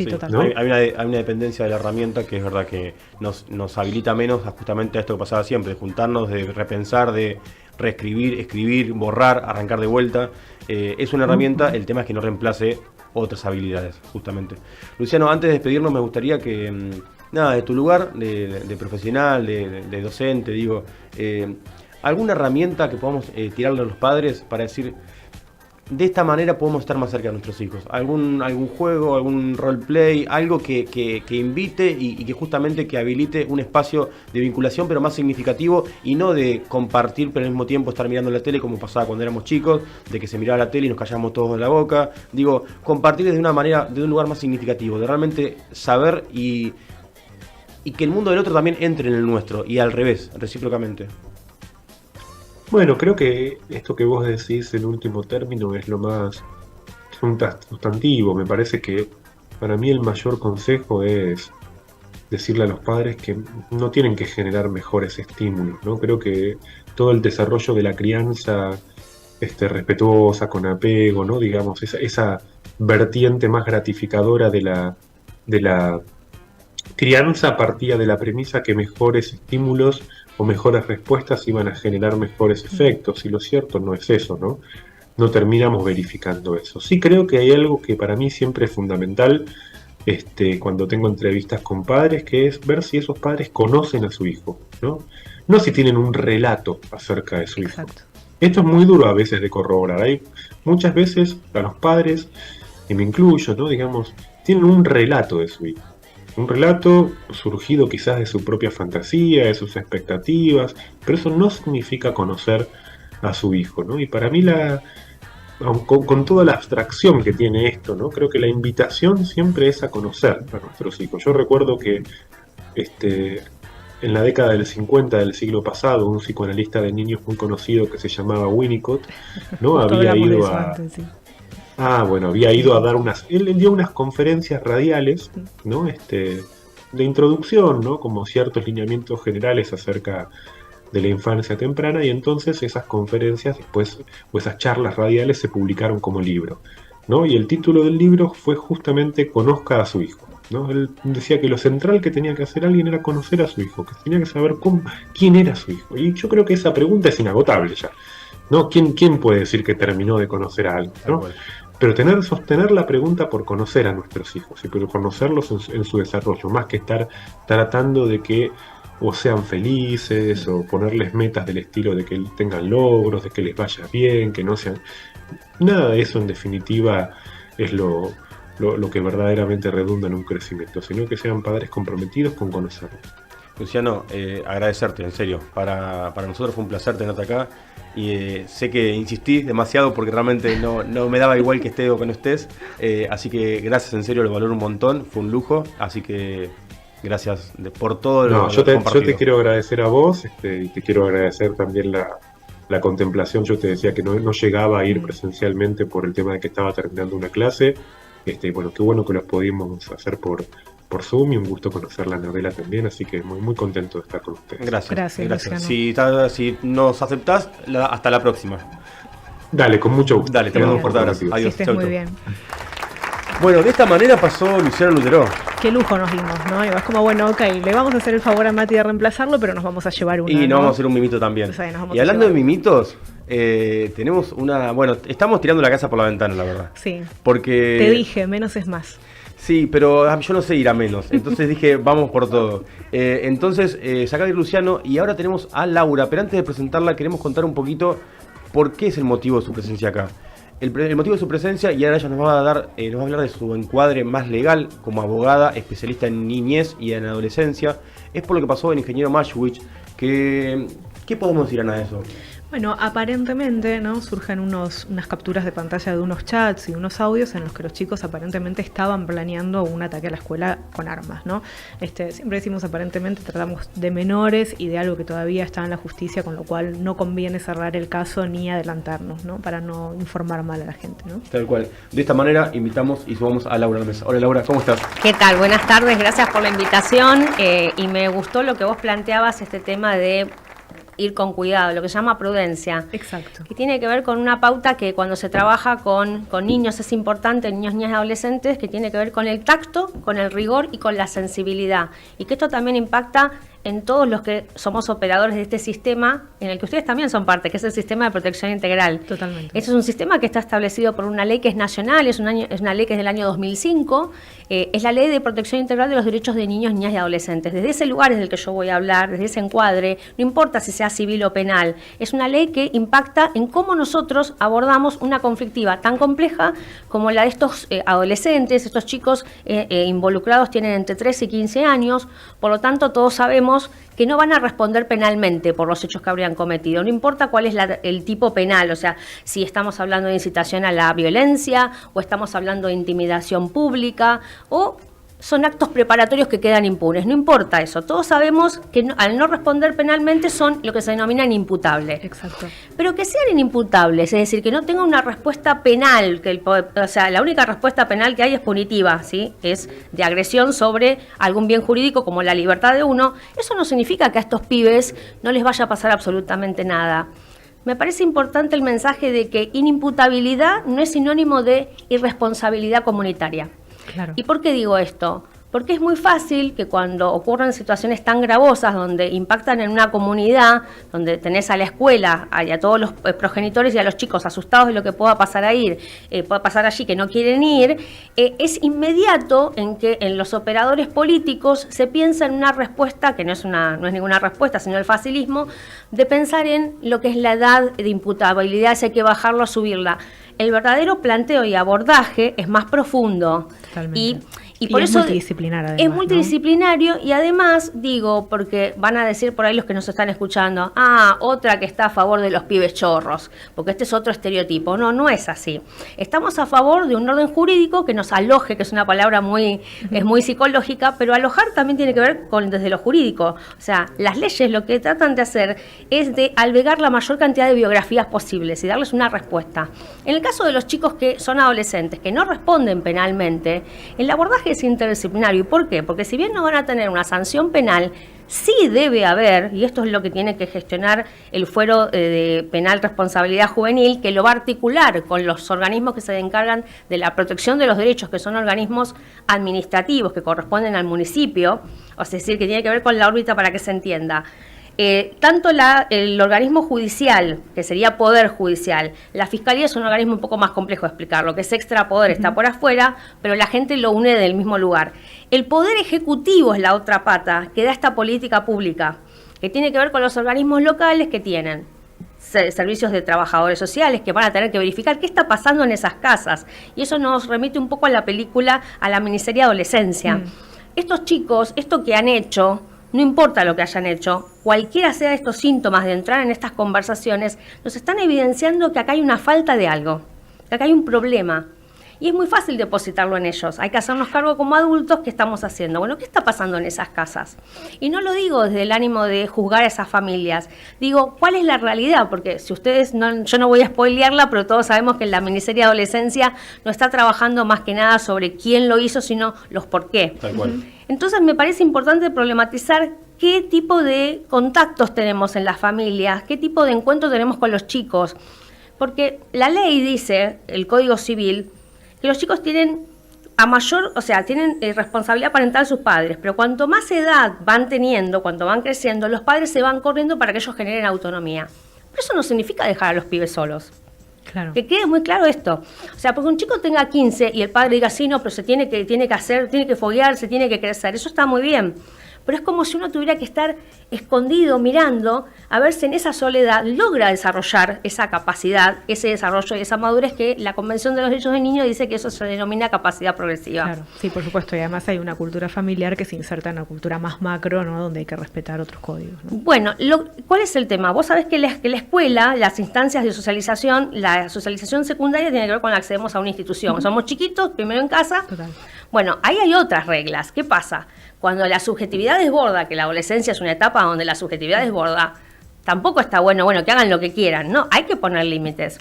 Sí, total. ¿no? Hay una dependencia de la herramienta que es verdad que nos habilita menos justamente a esto que pasaba siempre, de juntarnos, de repensar, de reescribir, escribir, borrar, arrancar de vuelta. Es una herramienta, el tema es que no reemplace otras habilidades, justamente. Luciano, antes de despedirnos me gustaría que, nada, de tu lugar de profesional, de docente, digo, alguna herramienta que podamos tirarle a los padres para decir, de esta manera podemos estar más cerca de nuestros hijos. Algún juego, algún roleplay, algo que invite y que justamente que habilite un espacio de vinculación, pero más significativo y no de compartir, pero al mismo tiempo estar mirando la tele como pasaba cuando éramos chicos, de que se miraba la tele y nos callamos todos de la boca. Digo, compartir de una manera, de un lugar más significativo, de realmente saber y que el mundo del otro también entre en el nuestro y al revés, recíprocamente. Bueno, creo que esto que vos decís en último término es lo más sustantivo. Me parece que para mí el mayor consejo es decirle a los padres que no tienen que generar mejores estímulos, ¿no? Creo que todo el desarrollo de la crianza respetuosa, con apego, ¿no? Digamos, esa vertiente más gratificadora de la crianza partía de la premisa que mejores estímulos o mejores respuestas iban a generar mejores efectos, y lo cierto no es eso, ¿no? No terminamos verificando eso. Sí creo que hay algo que para mí siempre es fundamental cuando tengo entrevistas con padres, que es ver si esos padres conocen a su hijo, ¿no? No si tienen un relato acerca de su hijo. Esto es muy duro a veces de corroborar. Hay muchas veces a los padres, y me incluyo, ¿no? Digamos, tienen un relato de su hijo. Un relato surgido quizás de su propia fantasía, de sus expectativas, pero eso no significa conocer a su hijo, ¿no? Y para mí, con toda la abstracción que tiene esto, ¿no? Creo que la invitación siempre es a conocer a nuestros hijos. Yo recuerdo que en la década del 50 del siglo pasado, un psicoanalista de niños muy conocido que se llamaba Winnicott, ¿no? Había ido a... Antes, sí. Había ido a dar él dio unas conferencias radiales, ¿no? De introducción, ¿no? Como ciertos lineamientos generales acerca de la infancia temprana, y entonces esas conferencias después, o esas charlas radiales se publicaron como libro, ¿no? Y el título del libro fue justamente Conozca a su hijo, ¿no? Él decía que lo central que tenía que hacer alguien era conocer a su hijo, que tenía que saber quién era su hijo. Y yo creo que esa pregunta es inagotable ya, ¿no? ¿Quién puede decir que terminó de conocer a alguien, ¿no? Pero sostener la pregunta por conocer a nuestros hijos y por conocerlos en su desarrollo, más que estar tratando de que o sean felices o ponerles metas del estilo de que tengan logros, de que les vaya bien, que no sean... Nada de eso en definitiva es lo que verdaderamente redunda en un crecimiento, sino que sean padres comprometidos con conocerlos. Luciano, agradecerte, en serio. Para nosotros fue un placer tenerte acá. Y sé que insistí demasiado porque realmente no me daba igual que estés o que no estés. Así que gracias, en serio, lo valoro un montón. Fue un lujo. Así que gracias por todo lo compartido. Yo te quiero agradecer a vos y te quiero agradecer también la contemplación. Yo te decía que no llegaba a ir presencialmente por el tema de que estaba terminando una clase. Bueno, qué bueno que lo pudimos hacer por Zoom, y un gusto conocer la novela también, así que muy, muy contento de estar con ustedes. Gracias. Si nos aceptás, hasta la próxima. Dale, con mucho gusto. Dale, te mando un fuerte abrazo. Adiós. Que estés muy bien. Bueno, de esta manera pasó Luciano Lutero. Qué lujo nos dimos, ¿no? Y es como, bueno, ok, le vamos a hacer el favor a Mati de reemplazarlo, pero nos vamos a llevar una. Y nos vamos a hacer un mimito también. Y hablando de mimitos, tenemos una... Bueno, estamos tirando la casa por la ventana, la verdad. Sí. Porque... Te dije, menos es más. Sí, pero yo no sé ir a menos, entonces dije, vamos por todo. Entonces, se acaba de ir Luciano y ahora tenemos a Laura, pero antes de presentarla queremos contar un poquito por qué es el motivo de su presencia acá. El motivo de su presencia, y ahora ella nos va a hablar de su encuadre más legal como abogada, especialista en niñez y en adolescencia, es por lo que pasó en Ingeniero Mashwich. ¿Qué podemos decir, Ana, de eso? Bueno, aparentemente, ¿no? Surgen unas capturas de pantalla de unos chats y unos audios en los que los chicos aparentemente estaban planeando un ataque a la escuela con armas, ¿no? Siempre decimos aparentemente, tratamos de menores y de algo que todavía está en la justicia, con lo cual no conviene cerrar el caso ni adelantarnos, ¿no? Para no informar mal a la gente, ¿no? Tal cual. De esta manera invitamos y sumamos a Laura a la mesa. Hola, Laura, ¿cómo estás? ¿Qué tal? Buenas tardes, gracias por la invitación. Y me gustó lo que vos planteabas, este tema de ir con cuidado, lo que se llama prudencia. Exacto. Que tiene que ver con una pauta que cuando se trabaja con niños es importante, niños, niñas y adolescentes, que tiene que ver con el tacto, con el rigor y con la sensibilidad. Y que esto también impacta en todos los que somos operadores de este sistema, en el que ustedes también son parte, que es el sistema de protección integral. Totalmente. Este es un sistema que está establecido por una ley que es nacional, es una ley que es del año 2005, es la Ley de Protección Integral de los Derechos de Niños, Niñas y Adolescentes. Desde ese lugar es del que yo voy a hablar, desde ese encuadre, no importa si sea civil o penal, es una ley que impacta en cómo nosotros abordamos una conflictiva tan compleja como la de estos adolescentes, estos chicos involucrados tienen entre 13 y 15 años, por lo tanto todos sabemos que no van a responder penalmente por los hechos que habrían cometido, no importa cuál es el tipo penal, o sea, si estamos hablando de incitación a la violencia o estamos hablando de intimidación pública o son actos preparatorios que quedan impunes, no importa eso, todos sabemos que al no responder penalmente son lo que se denomina inimputables. Exacto. Pero que sean inimputables, es decir, que no tenga una respuesta penal, o sea, la única respuesta penal que hay es punitiva, ¿sí? Es de agresión sobre algún bien jurídico como la libertad de uno, eso no significa que a estos pibes no les vaya a pasar absolutamente nada. Me parece importante el mensaje de que inimputabilidad no es sinónimo de irresponsabilidad comunitaria. Claro. ¿Y por qué digo esto? Porque es muy fácil que cuando ocurren situaciones tan gravosas, donde impactan en una comunidad, donde tenés a la escuela y a todos los progenitores y a los chicos asustados de lo que pueda pasar allí, que no quieren ir, es inmediato en que en los operadores políticos se piensa en una respuesta, que no es ninguna respuesta, sino el facilismo, de pensar en lo que es la edad de imputabilidad, si hay que bajarlo o subirla. El verdadero planteo y abordaje es más profundo. Totalmente. Y por es eso multidisciplinar, además, es multidisciplinario, ¿no? Y además, digo, porque van a decir por ahí los que nos están escuchando, otra que está a favor de los pibes chorros, porque este es otro estereotipo. No, no es así. Estamos a favor de un orden jurídico que nos aloje, que es una palabra es muy psicológica, pero alojar también tiene que ver con desde lo jurídico. O sea, las leyes lo que tratan de hacer es de albergar la mayor cantidad de biografías posibles y darles una respuesta. En el caso de los chicos que son adolescentes, que no responden penalmente, el abordaje es interdisciplinario. ¿Y por qué? Porque si bien no van a tener una sanción penal, sí debe haber, y esto es lo que tiene que gestionar el Fuero de Penal Responsabilidad Juvenil, que lo va a articular con los organismos que se encargan de la protección de los derechos, que son organismos administrativos que corresponden al municipio, o sea, es decir, que tiene que ver con la órbita para que se entienda. Tanto el organismo judicial, que sería Poder Judicial, la Fiscalía es un organismo un poco más complejo de explicarlo, que es extrapoder, está por afuera, pero la gente lo une del mismo lugar. El Poder Ejecutivo es la otra pata que da esta política pública, que tiene que ver con los organismos locales que tienen servicios de trabajadores sociales, que van a tener que verificar qué está pasando en esas casas. Y eso nos remite un poco a la película, a la miniserie Adolescencia. Estos chicos, esto que han hecho, no importa lo que hayan hecho, cualquiera sea estos síntomas de entrar en estas conversaciones, nos están evidenciando que acá hay una falta de algo, que acá hay un problema. Y es muy fácil depositarlo en ellos. Hay que hacernos cargo como adultos qué estamos haciendo. Bueno, ¿qué está pasando en esas casas? Y no lo digo desde el ánimo de juzgar a esas familias. Digo, ¿cuál es la realidad? Porque si ustedes, yo no voy a spoilearla, pero todos sabemos que en la miniserie Adolescencia no está trabajando más que nada sobre quién lo hizo, sino los por qué. Tal cual. Entonces me parece importante problematizar qué tipo de contactos tenemos en las familias, qué tipo de encuentro tenemos con los chicos. Porque la ley dice, el Código Civil, que los chicos tienen tienen responsabilidad parental sus padres, pero cuanto más edad van teniendo, cuanto van creciendo, los padres se van corriendo para que ellos generen autonomía. Pero eso no significa dejar a los pibes solos. Claro. Que quede muy claro esto. O sea, porque un chico tenga 15 y el padre diga, sí, no, pero se tiene que hacer, tiene que foguear, se tiene que crecer. Eso está muy bien. Pero es como si uno tuviera que estar escondido, mirando, a ver si en esa soledad logra desarrollar esa capacidad, ese desarrollo y esa madurez que la Convención de los Derechos del Niño dice que eso se denomina capacidad progresiva. Claro, sí, por supuesto. Y además hay una cultura familiar que se inserta en una cultura más macro, ¿no? Donde hay que respetar otros códigos, ¿no? Bueno, ¿cuál es el tema? Vos sabés que la escuela, las instancias de socialización, la socialización secundaria tiene que ver con accedemos a una institución. Somos chiquitos, primero en casa. Total. Bueno, ahí hay otras reglas. ¿Qué pasa? Cuando la subjetividad desborda, que la adolescencia es una etapa donde la subjetividad desborda, tampoco está bueno que hagan lo que quieran. No, hay que poner límites.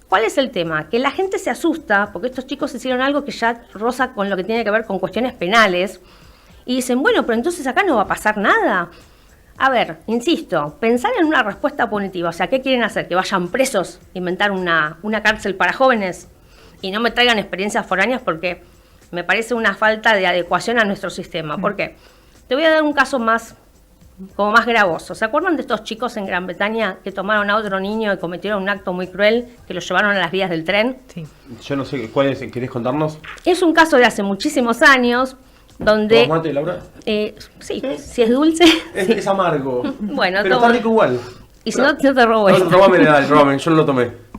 ¿Cuál es el tema? Que la gente se asusta porque estos chicos hicieron algo que ya roza con lo que tiene que ver con cuestiones penales y dicen, bueno, pero entonces acá no va a pasar nada. A ver, insisto, pensar en una respuesta punitiva. O sea, ¿qué quieren hacer? ¿Que vayan presos? ¿Inventar una cárcel para jóvenes? Y no me traigan experiencias foráneas porque me parece una falta de adecuación a nuestro sistema. ¿Por qué? Te voy a dar un caso más gravoso. ¿Se acuerdan de estos chicos en Gran Bretaña que tomaron a otro niño y cometieron un acto muy cruel, que lo llevaron a las vías del tren? Sí. Yo no sé, ¿cuál es? ¿Querés contarnos? Es un caso de hace muchísimos años, donde... ¿Tomás mate, Laura? Sí, si es dulce. Sí. Es amargo. Bueno, pero toma. está rico igual. Y si no te robo esto. Robame, yo no lo tomé.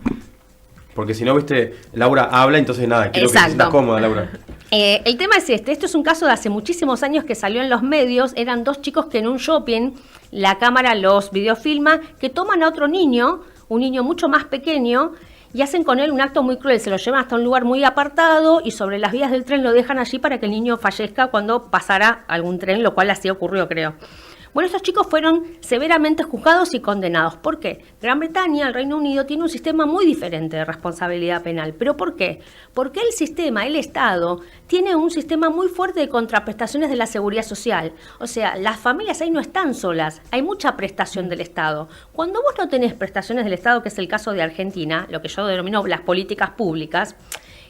Porque si no, viste, Laura habla, entonces nada, quiero que te sientas cómoda, Laura. El tema es esto es un caso de hace muchísimos años que salió en los medios, eran 2 chicos que en un shopping, la cámara los videofilma, que toman a otro niño, un niño mucho más pequeño, y hacen con él un acto muy cruel, se lo llevan hasta un lugar muy apartado y sobre las vías del tren lo dejan allí para que el niño fallezca cuando pasara algún tren, lo cual así ocurrió, creo. Bueno, estos chicos fueron severamente juzgados y condenados. ¿Por qué? Gran Bretaña, el Reino Unido, tiene un sistema muy diferente de responsabilidad penal. ¿Pero por qué? Porque el sistema, el Estado, tiene un sistema muy fuerte de contraprestaciones de la seguridad social. O sea, las familias ahí no están solas, hay mucha prestación del Estado. Cuando vos no tenés prestaciones del Estado, que es el caso de Argentina, lo que yo denomino las políticas públicas,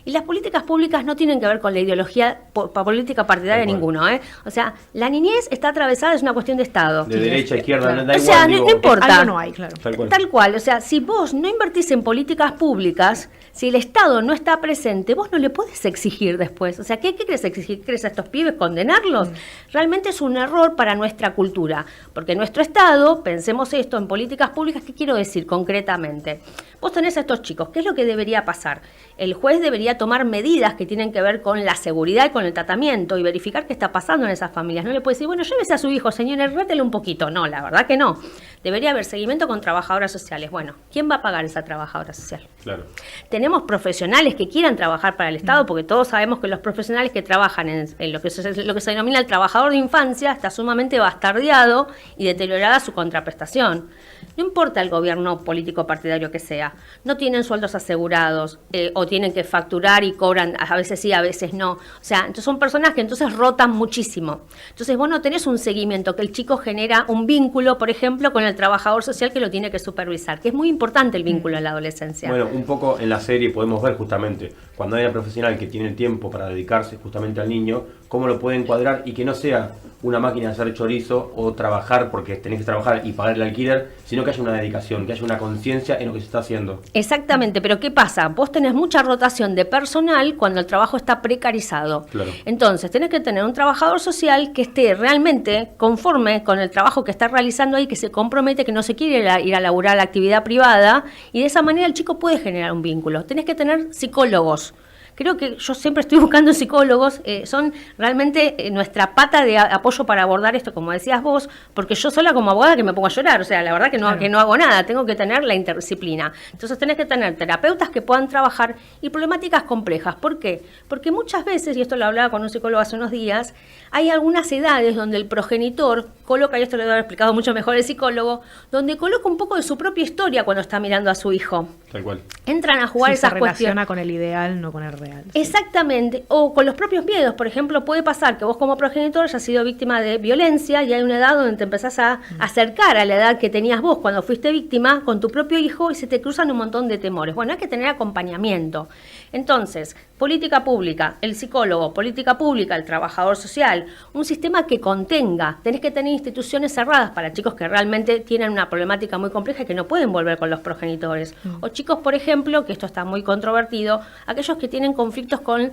y las políticas públicas no tienen que ver con la ideología política partidaria ninguno, ¿eh? O sea, la niñez está atravesada, es una cuestión de Estado. De derecha, izquierda, claro. da igual. O sea, no importa. Algo no hay, claro. Tal cual. O sea, si vos no invertís en políticas públicas, si el Estado no está presente, vos no le podés exigir después. O sea, ¿qué querés exigir? ¿Querés a estos pibes condenarlos? Realmente es un error para nuestra cultura. Porque nuestro Estado, pensemos esto en políticas públicas, ¿qué quiero decir concretamente? Vos tenés a estos chicos, ¿qué es lo que debería pasar? El juez debería tomar medidas que tienen que ver con la seguridad y con el tratamiento y verificar qué está pasando en esas familias. No le puede decir, bueno, llévese a su hijo, señor, rétele un poquito. No, la verdad que no. Debería haber seguimiento con trabajadoras sociales. Bueno, ¿quién va a pagar esa trabajadora social? Claro. Tenemos profesionales que quieran trabajar para el Estado, porque todos sabemos que los profesionales que trabajan en lo que se denomina el trabajador de infancia está sumamente bastardeado y deteriorada su contraprestación. No importa el gobierno político partidario que sea, no tienen sueldos asegurados o tienen que facturar y cobran, a veces sí, a veces no. O sea, entonces son personas que entonces rotan muchísimo. Entonces vos no tenés un seguimiento, que el chico genera un vínculo, por ejemplo, con el trabajador social que lo tiene que supervisar, que es muy importante el vínculo en la adolescencia. Bueno, un poco en la serie podemos ver justamente, cuando hay una profesional que tiene el tiempo para dedicarse justamente al niño, cómo lo puede encuadrar y que no sea una máquina de hacer chorizo o trabajar porque tenés que trabajar y pagar el alquiler, sino que haya una dedicación, que haya una conciencia en lo que se está haciendo. Exactamente, pero ¿qué pasa? Vos tenés mucha rotación de personal cuando el trabajo está precarizado. Claro. Entonces, tenés que tener un trabajador social que esté realmente conforme con el trabajo que está realizando ahí, que se compromete, que no se quiere ir a laburar a la actividad privada, y de esa manera el chico puede generar un vínculo. Tenés que tener psicólogos. Creo que yo siempre estoy buscando psicólogos, son realmente nuestra pata de apoyo para abordar esto, como decías vos, porque yo sola como abogada que me pongo a llorar, o sea, la verdad que no hago nada, tengo que tener la interdisciplina. Entonces tenés que tener terapeutas que puedan trabajar y problemáticas complejas. ¿Por qué? Porque muchas veces, y esto lo hablaba con un psicólogo hace unos días, hay algunas edades donde el progenitor coloca, y esto lo debe haber explicado mucho mejor el psicólogo, donde coloca un poco de su propia historia cuando está mirando a su hijo. Tal cual. Entran a jugar Sí, esas se cuestiones. relaciona con el ideal, no con el real. Exactamente, o con los propios miedos. Por ejemplo, puede pasar que vos como progenitor hayas sido víctima de violencia y hay una edad donde te empezás a acercar a la edad que tenías vos cuando fuiste víctima con tu propio hijo y se te cruzan un montón de temores. Bueno, hay que tener acompañamiento. Entonces, política pública, el psicólogo, política pública, el trabajador social, un sistema que contenga. Tenés que tener instituciones cerradas para chicos que realmente tienen una problemática muy compleja y que no pueden volver con los progenitores. O chicos, por ejemplo, que esto está muy controvertido, aquellos que tienen conflictos con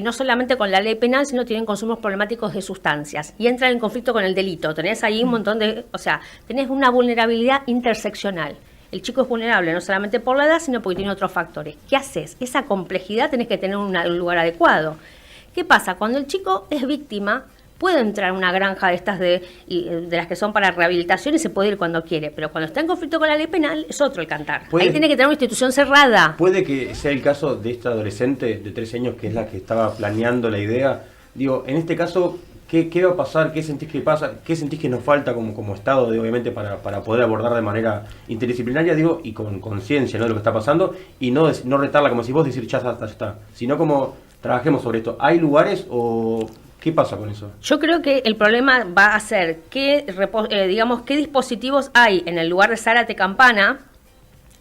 no solamente con la ley penal, sino tienen consumos problemáticos de sustancias y entran en conflicto con el delito. Tenés ahí un montón de, o sea, tenés una vulnerabilidad interseccional. El chico es vulnerable no solamente por la edad, sino porque tiene otros factores. ¿Qué haces? Esa complejidad tenés que tener un lugar adecuado. ¿Qué pasa? Cuando el chico es víctima, puede entrar a una granja de estas de las que son para rehabilitación y se puede ir cuando quiere, pero cuando está en conflicto con la ley penal es otro el cantar. Ahí tiene que tener una institución cerrada. Puede que sea el caso de esta adolescente de 13 años que es la que estaba planeando la idea. Digo, en este caso, ¿qué va a pasar? ¿Qué sentís que pasa? ¿Qué sentís que nos falta como Estado, obviamente, para poder abordar de manera interdisciplinaria, digo, y con conciencia, ¿no?, de lo que está pasando, y no retarla como si vos decir ya está, sino como trabajemos sobre esto? ¿Hay lugares o ¿Qué pasa con eso? Yo creo que el problema va a ser qué dispositivos hay en el lugar de Zárate Campana,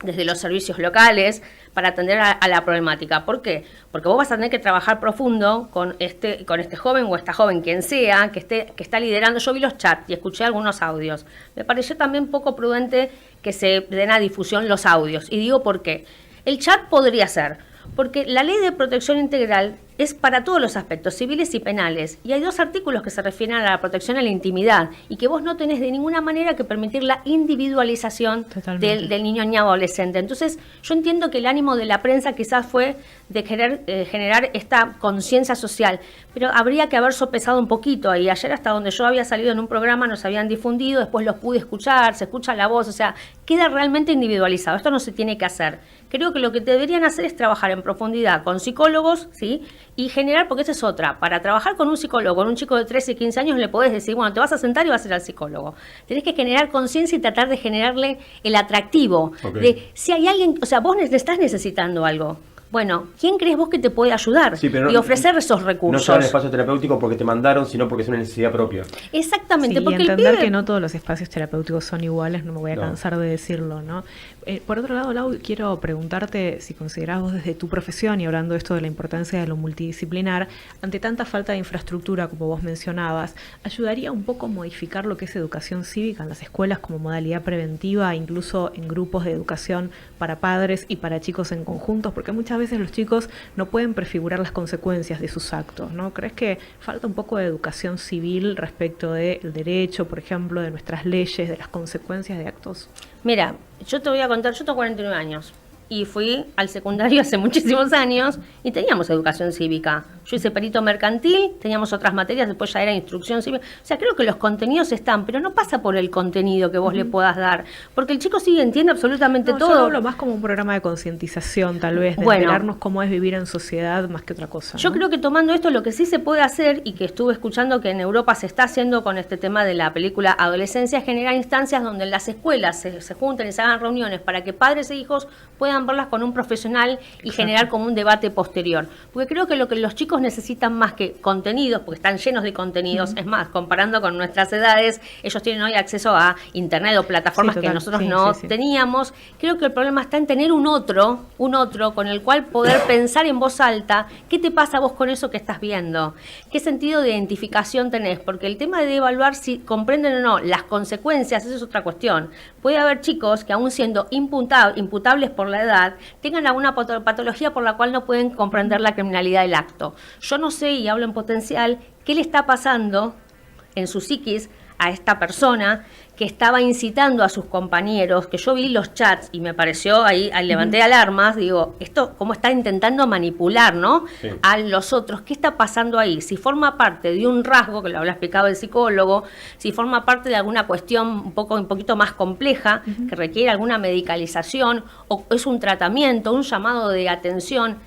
desde los servicios locales, para atender a la problemática. ¿Por qué? Porque vos vas a tener que trabajar profundo con este joven o esta joven, quien sea, que está liderando. Yo vi los chats y escuché algunos audios. Me pareció también poco prudente que se den a difusión los audios. Y digo por qué. El chat podría ser, porque la Ley de Protección Integral es para todos los aspectos, civiles y penales. Y hay 2 artículos que se refieren a la protección a la intimidad y que vos no tenés de ninguna manera que permitir la individualización del niño ni adolescente. Entonces, yo entiendo que el ánimo de la prensa quizás fue de querer generar esta conciencia social, pero habría que haber sopesado un poquito ahí. Ayer, hasta donde yo había salido en un programa, nos habían difundido, después los pude escuchar, se escucha la voz, o sea, queda realmente individualizado. Esto no se tiene que hacer. Creo que lo que deberían hacer es trabajar en profundidad con psicólogos, ¿sí? Y generar, porque esa es otra, para trabajar con un psicólogo, con un chico de 13, 15 años, le podés decir, bueno, te vas a sentar y vas a ir al psicólogo. Tenés que generar conciencia y tratar de generarle el atractivo. Okay. De si hay alguien, o sea, vos estás necesitando algo. Bueno, ¿quién crees vos que te puede ayudar? Sí, pero y ofrecer esos recursos. No solo el espacio terapéutico porque te mandaron, sino porque es una necesidad propia. Exactamente, Sí, porque y entender el pibe... que no todos los espacios terapéuticos son iguales, no me voy a cansar de decirlo, ¿no? Por otro lado, Lau, quiero preguntarte si considerás vos desde tu profesión, y hablando de esto de la importancia de lo multidisciplinar, ante tanta falta de infraestructura, como vos mencionabas, ¿ayudaría un poco a modificar lo que es educación cívica en las escuelas como modalidad preventiva, incluso en grupos de educación para padres y para chicos en conjuntos? Porque muchas veces los chicos no pueden prefigurar las consecuencias de sus actos, ¿no? ¿Crees que falta un poco de educación civil respecto del derecho, por ejemplo, de nuestras leyes, de las consecuencias de actos? Mira, yo te voy a contar, yo tengo 49 años y fui al secundario hace muchísimos años y teníamos educación cívica. Yo hice perito mercantil, teníamos otras materias, después ya era instrucción cívica. O sea, creo que los contenidos están, pero no pasa por el contenido que vos le puedas dar, porque el chico sí entiende absolutamente todo. Yo hablo más como un programa de concientización, tal vez, de enterarnos cómo es vivir en sociedad más que otra cosa, ¿no? Yo creo que tomando esto, lo que sí se puede hacer, y que estuve escuchando que en Europa se está haciendo con este tema de la película Adolescencia, es generar instancias donde en las escuelas se junten y se hagan reuniones para que padres e hijos puedan verlas con un profesional y generar como un debate posterior. Porque creo que lo que los chicos necesitan más que contenidos, porque están llenos de contenidos, es más, comparando con nuestras edades, ellos tienen hoy acceso a internet o plataformas que nosotros no teníamos. Creo que el problema está en tener un otro con el cual poder pensar en voz alta, ¿qué te pasa a vos con eso que estás viendo? ¿Qué sentido de identificación tenés? Porque el tema de evaluar si comprenden o no las consecuencias, esa es otra cuestión. Puede haber chicos que aún siendo imputables por la edad, tengan alguna patología por la cual no pueden comprender la criminalidad del acto. Yo no sé, y hablo en potencial, qué le está pasando en su psiquis a esta persona que estaba incitando a sus compañeros, que yo vi los chats y me pareció, ahí levanté alarmas, digo, esto cómo está intentando manipular, ¿no? Sí. A los otros, ¿qué está pasando ahí? Si forma parte de un rasgo, que lo había explicado el psicólogo, si forma parte de alguna cuestión un poquito más compleja, que requiere alguna medicalización, o es un tratamiento, un llamado de atención.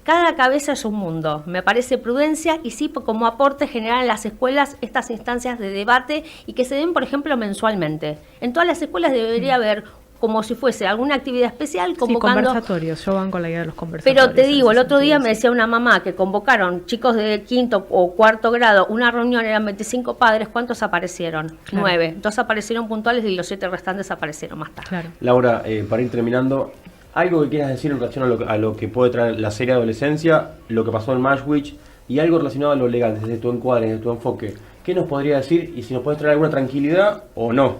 Cada cabeza es un mundo, me parece prudencia y sí como aporte generar en las escuelas estas instancias de debate y que se den, por ejemplo, mensualmente. En todas las escuelas debería haber como si fuese alguna actividad especial convocando... Sí, conversatorios, yo van con la idea de los conversatorios. Pero te digo, el otro día me decía una mamá que convocaron chicos de 5º o 4º grado, una reunión, eran 25 padres, ¿cuántos aparecieron? Claro. 9. 2 aparecieron puntuales y los 7 restantes aparecieron más tarde. Claro. Laura, para ir terminando... ¿Algo que quieras decir en relación a lo que puede traer la serie Adolescencia, lo que pasó en Mashwitch y algo relacionado a lo legal, desde tu encuadre, desde tu enfoque? ¿Qué nos podría decir y si nos puedes traer alguna tranquilidad o no?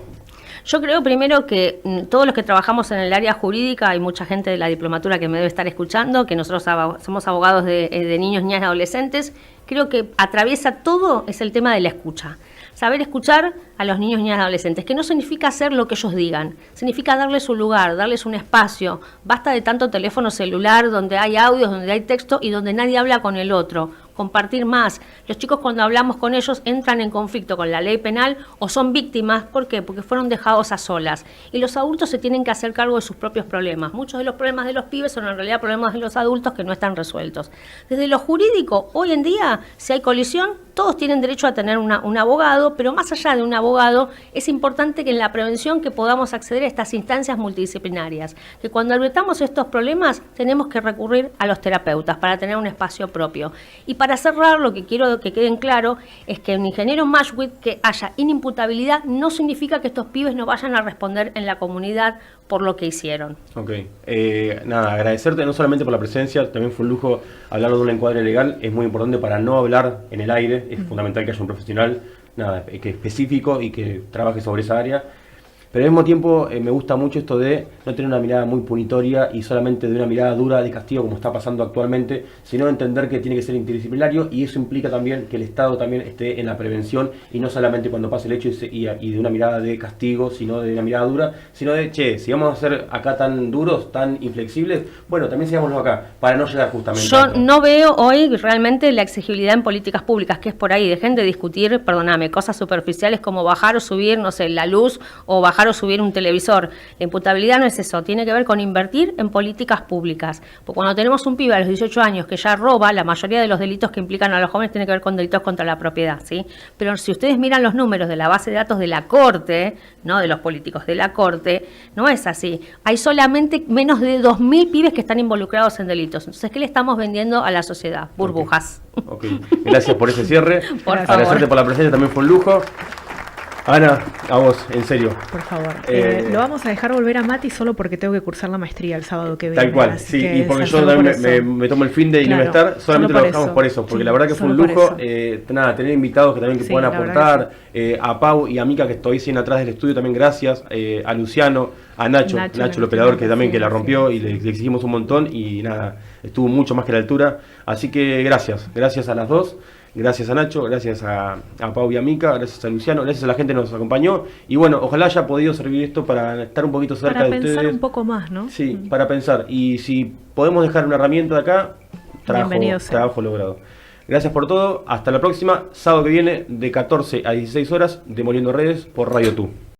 Yo creo primero que todos los que trabajamos en el área jurídica, hay mucha gente de la diplomatura que me debe estar escuchando, que nosotros somos abogados de niños, niñas y adolescentes, creo que atraviesa todo es el tema de la escucha. Saber escuchar a los niños, niñas y adolescentes, que no significa hacer lo que ellos digan, significa darles un lugar, darles un espacio. Basta de tanto teléfono celular donde hay audios, donde hay texto y donde nadie habla con el otro. Compartir más. Los chicos cuando hablamos con ellos entran en conflicto con la ley penal o son víctimas. ¿Por qué? Porque fueron dejados a solas. Y los adultos se tienen que hacer cargo de sus propios problemas. Muchos de los problemas de los pibes son en realidad problemas de los adultos que no están resueltos. Desde lo jurídico, hoy en día, si hay colisión, todos tienen derecho a tener un abogado, pero más allá de un abogado, es importante que en la prevención que podamos acceder a estas instancias multidisciplinarias. Que cuando advertamos estos problemas, tenemos que recurrir a los terapeutas para tener un espacio propio. Y para cerrar, lo que quiero que queden claro es que un ingeniero Mashwit, que haya inimputabilidad, no significa que estos pibes no vayan a responder en la comunidad por lo que hicieron. Ok, nada, agradecerte no solamente por la presencia, también fue un lujo hablar de un encuadre legal, es muy importante para no hablar en el aire, es fundamental que haya un profesional, nada, que específico y que trabaje sobre esa área. Pero al mismo tiempo me gusta mucho esto de no tener una mirada muy punitoria y solamente de una mirada dura de castigo como está pasando actualmente, sino entender que tiene que ser interdisciplinario, y eso implica también que el Estado también esté en la prevención y no solamente cuando pase el hecho y de una mirada de castigo, sino de una mirada dura, sino de, che, si vamos a ser acá tan duros, tan inflexibles, bueno, también sigámoslo acá, para no llegar justamente Yo a esto. no veo hoy realmente la exigibilidad en políticas públicas, que es por ahí. Dejen de discutir, perdóname, cosas superficiales como bajar o subir, no sé, la luz o bajar o subir un televisor. La imputabilidad no es eso, tiene que ver con invertir en políticas públicas. Porque cuando tenemos un pibe a los 18 años que ya roba, la mayoría de los delitos que implican a los jóvenes tienen que ver con delitos contra la propiedad, ¿sí? Pero si ustedes miran los números de la base de datos de la Corte, no de los políticos, de la Corte, no es así. Hay solamente menos de 2.000 pibes que están involucrados en delitos. Entonces, ¿qué le estamos vendiendo a la sociedad? Burbujas. Ok, gracias por ese cierre. Por Agradecerte favor. por la presencia, también fue un lujo. Ana, a vos, en serio. Por favor. Eh, Lo vamos a dejar volver a Mati solo porque tengo que cursar la maestría el sábado que viene. Tal cual, así sí, que y porque es yo solo también por eso. me tomo el fin de y no Claro, estar, solamente solo lo por dejamos eso. por eso, porque Sí, la verdad que fue un solo por lujo, eso. nada, tener invitados que también que Sí, puedan la verdad aportar, a Pau y a Mica que estoy siguen atrás del estudio también, gracias, a Luciano, a Nacho, el operador que también que la rompió y le exigimos un montón y nada, estuvo mucho más que a la altura, así que gracias a las dos. Gracias a Nacho, gracias a Pau y a Mica, gracias a Luciano, gracias a la gente que nos acompañó. Y bueno, ojalá haya podido servir esto para estar un poquito cerca Para de pensar ustedes. un poco más, ¿no? Sí, para pensar. Y si podemos dejar una herramienta de acá, Bienvenido sea. trabajo logrado. Gracias por todo. Hasta la próxima. Sábado que viene de 14 a 16 horas, Demoliendo Redes por Radio Tú.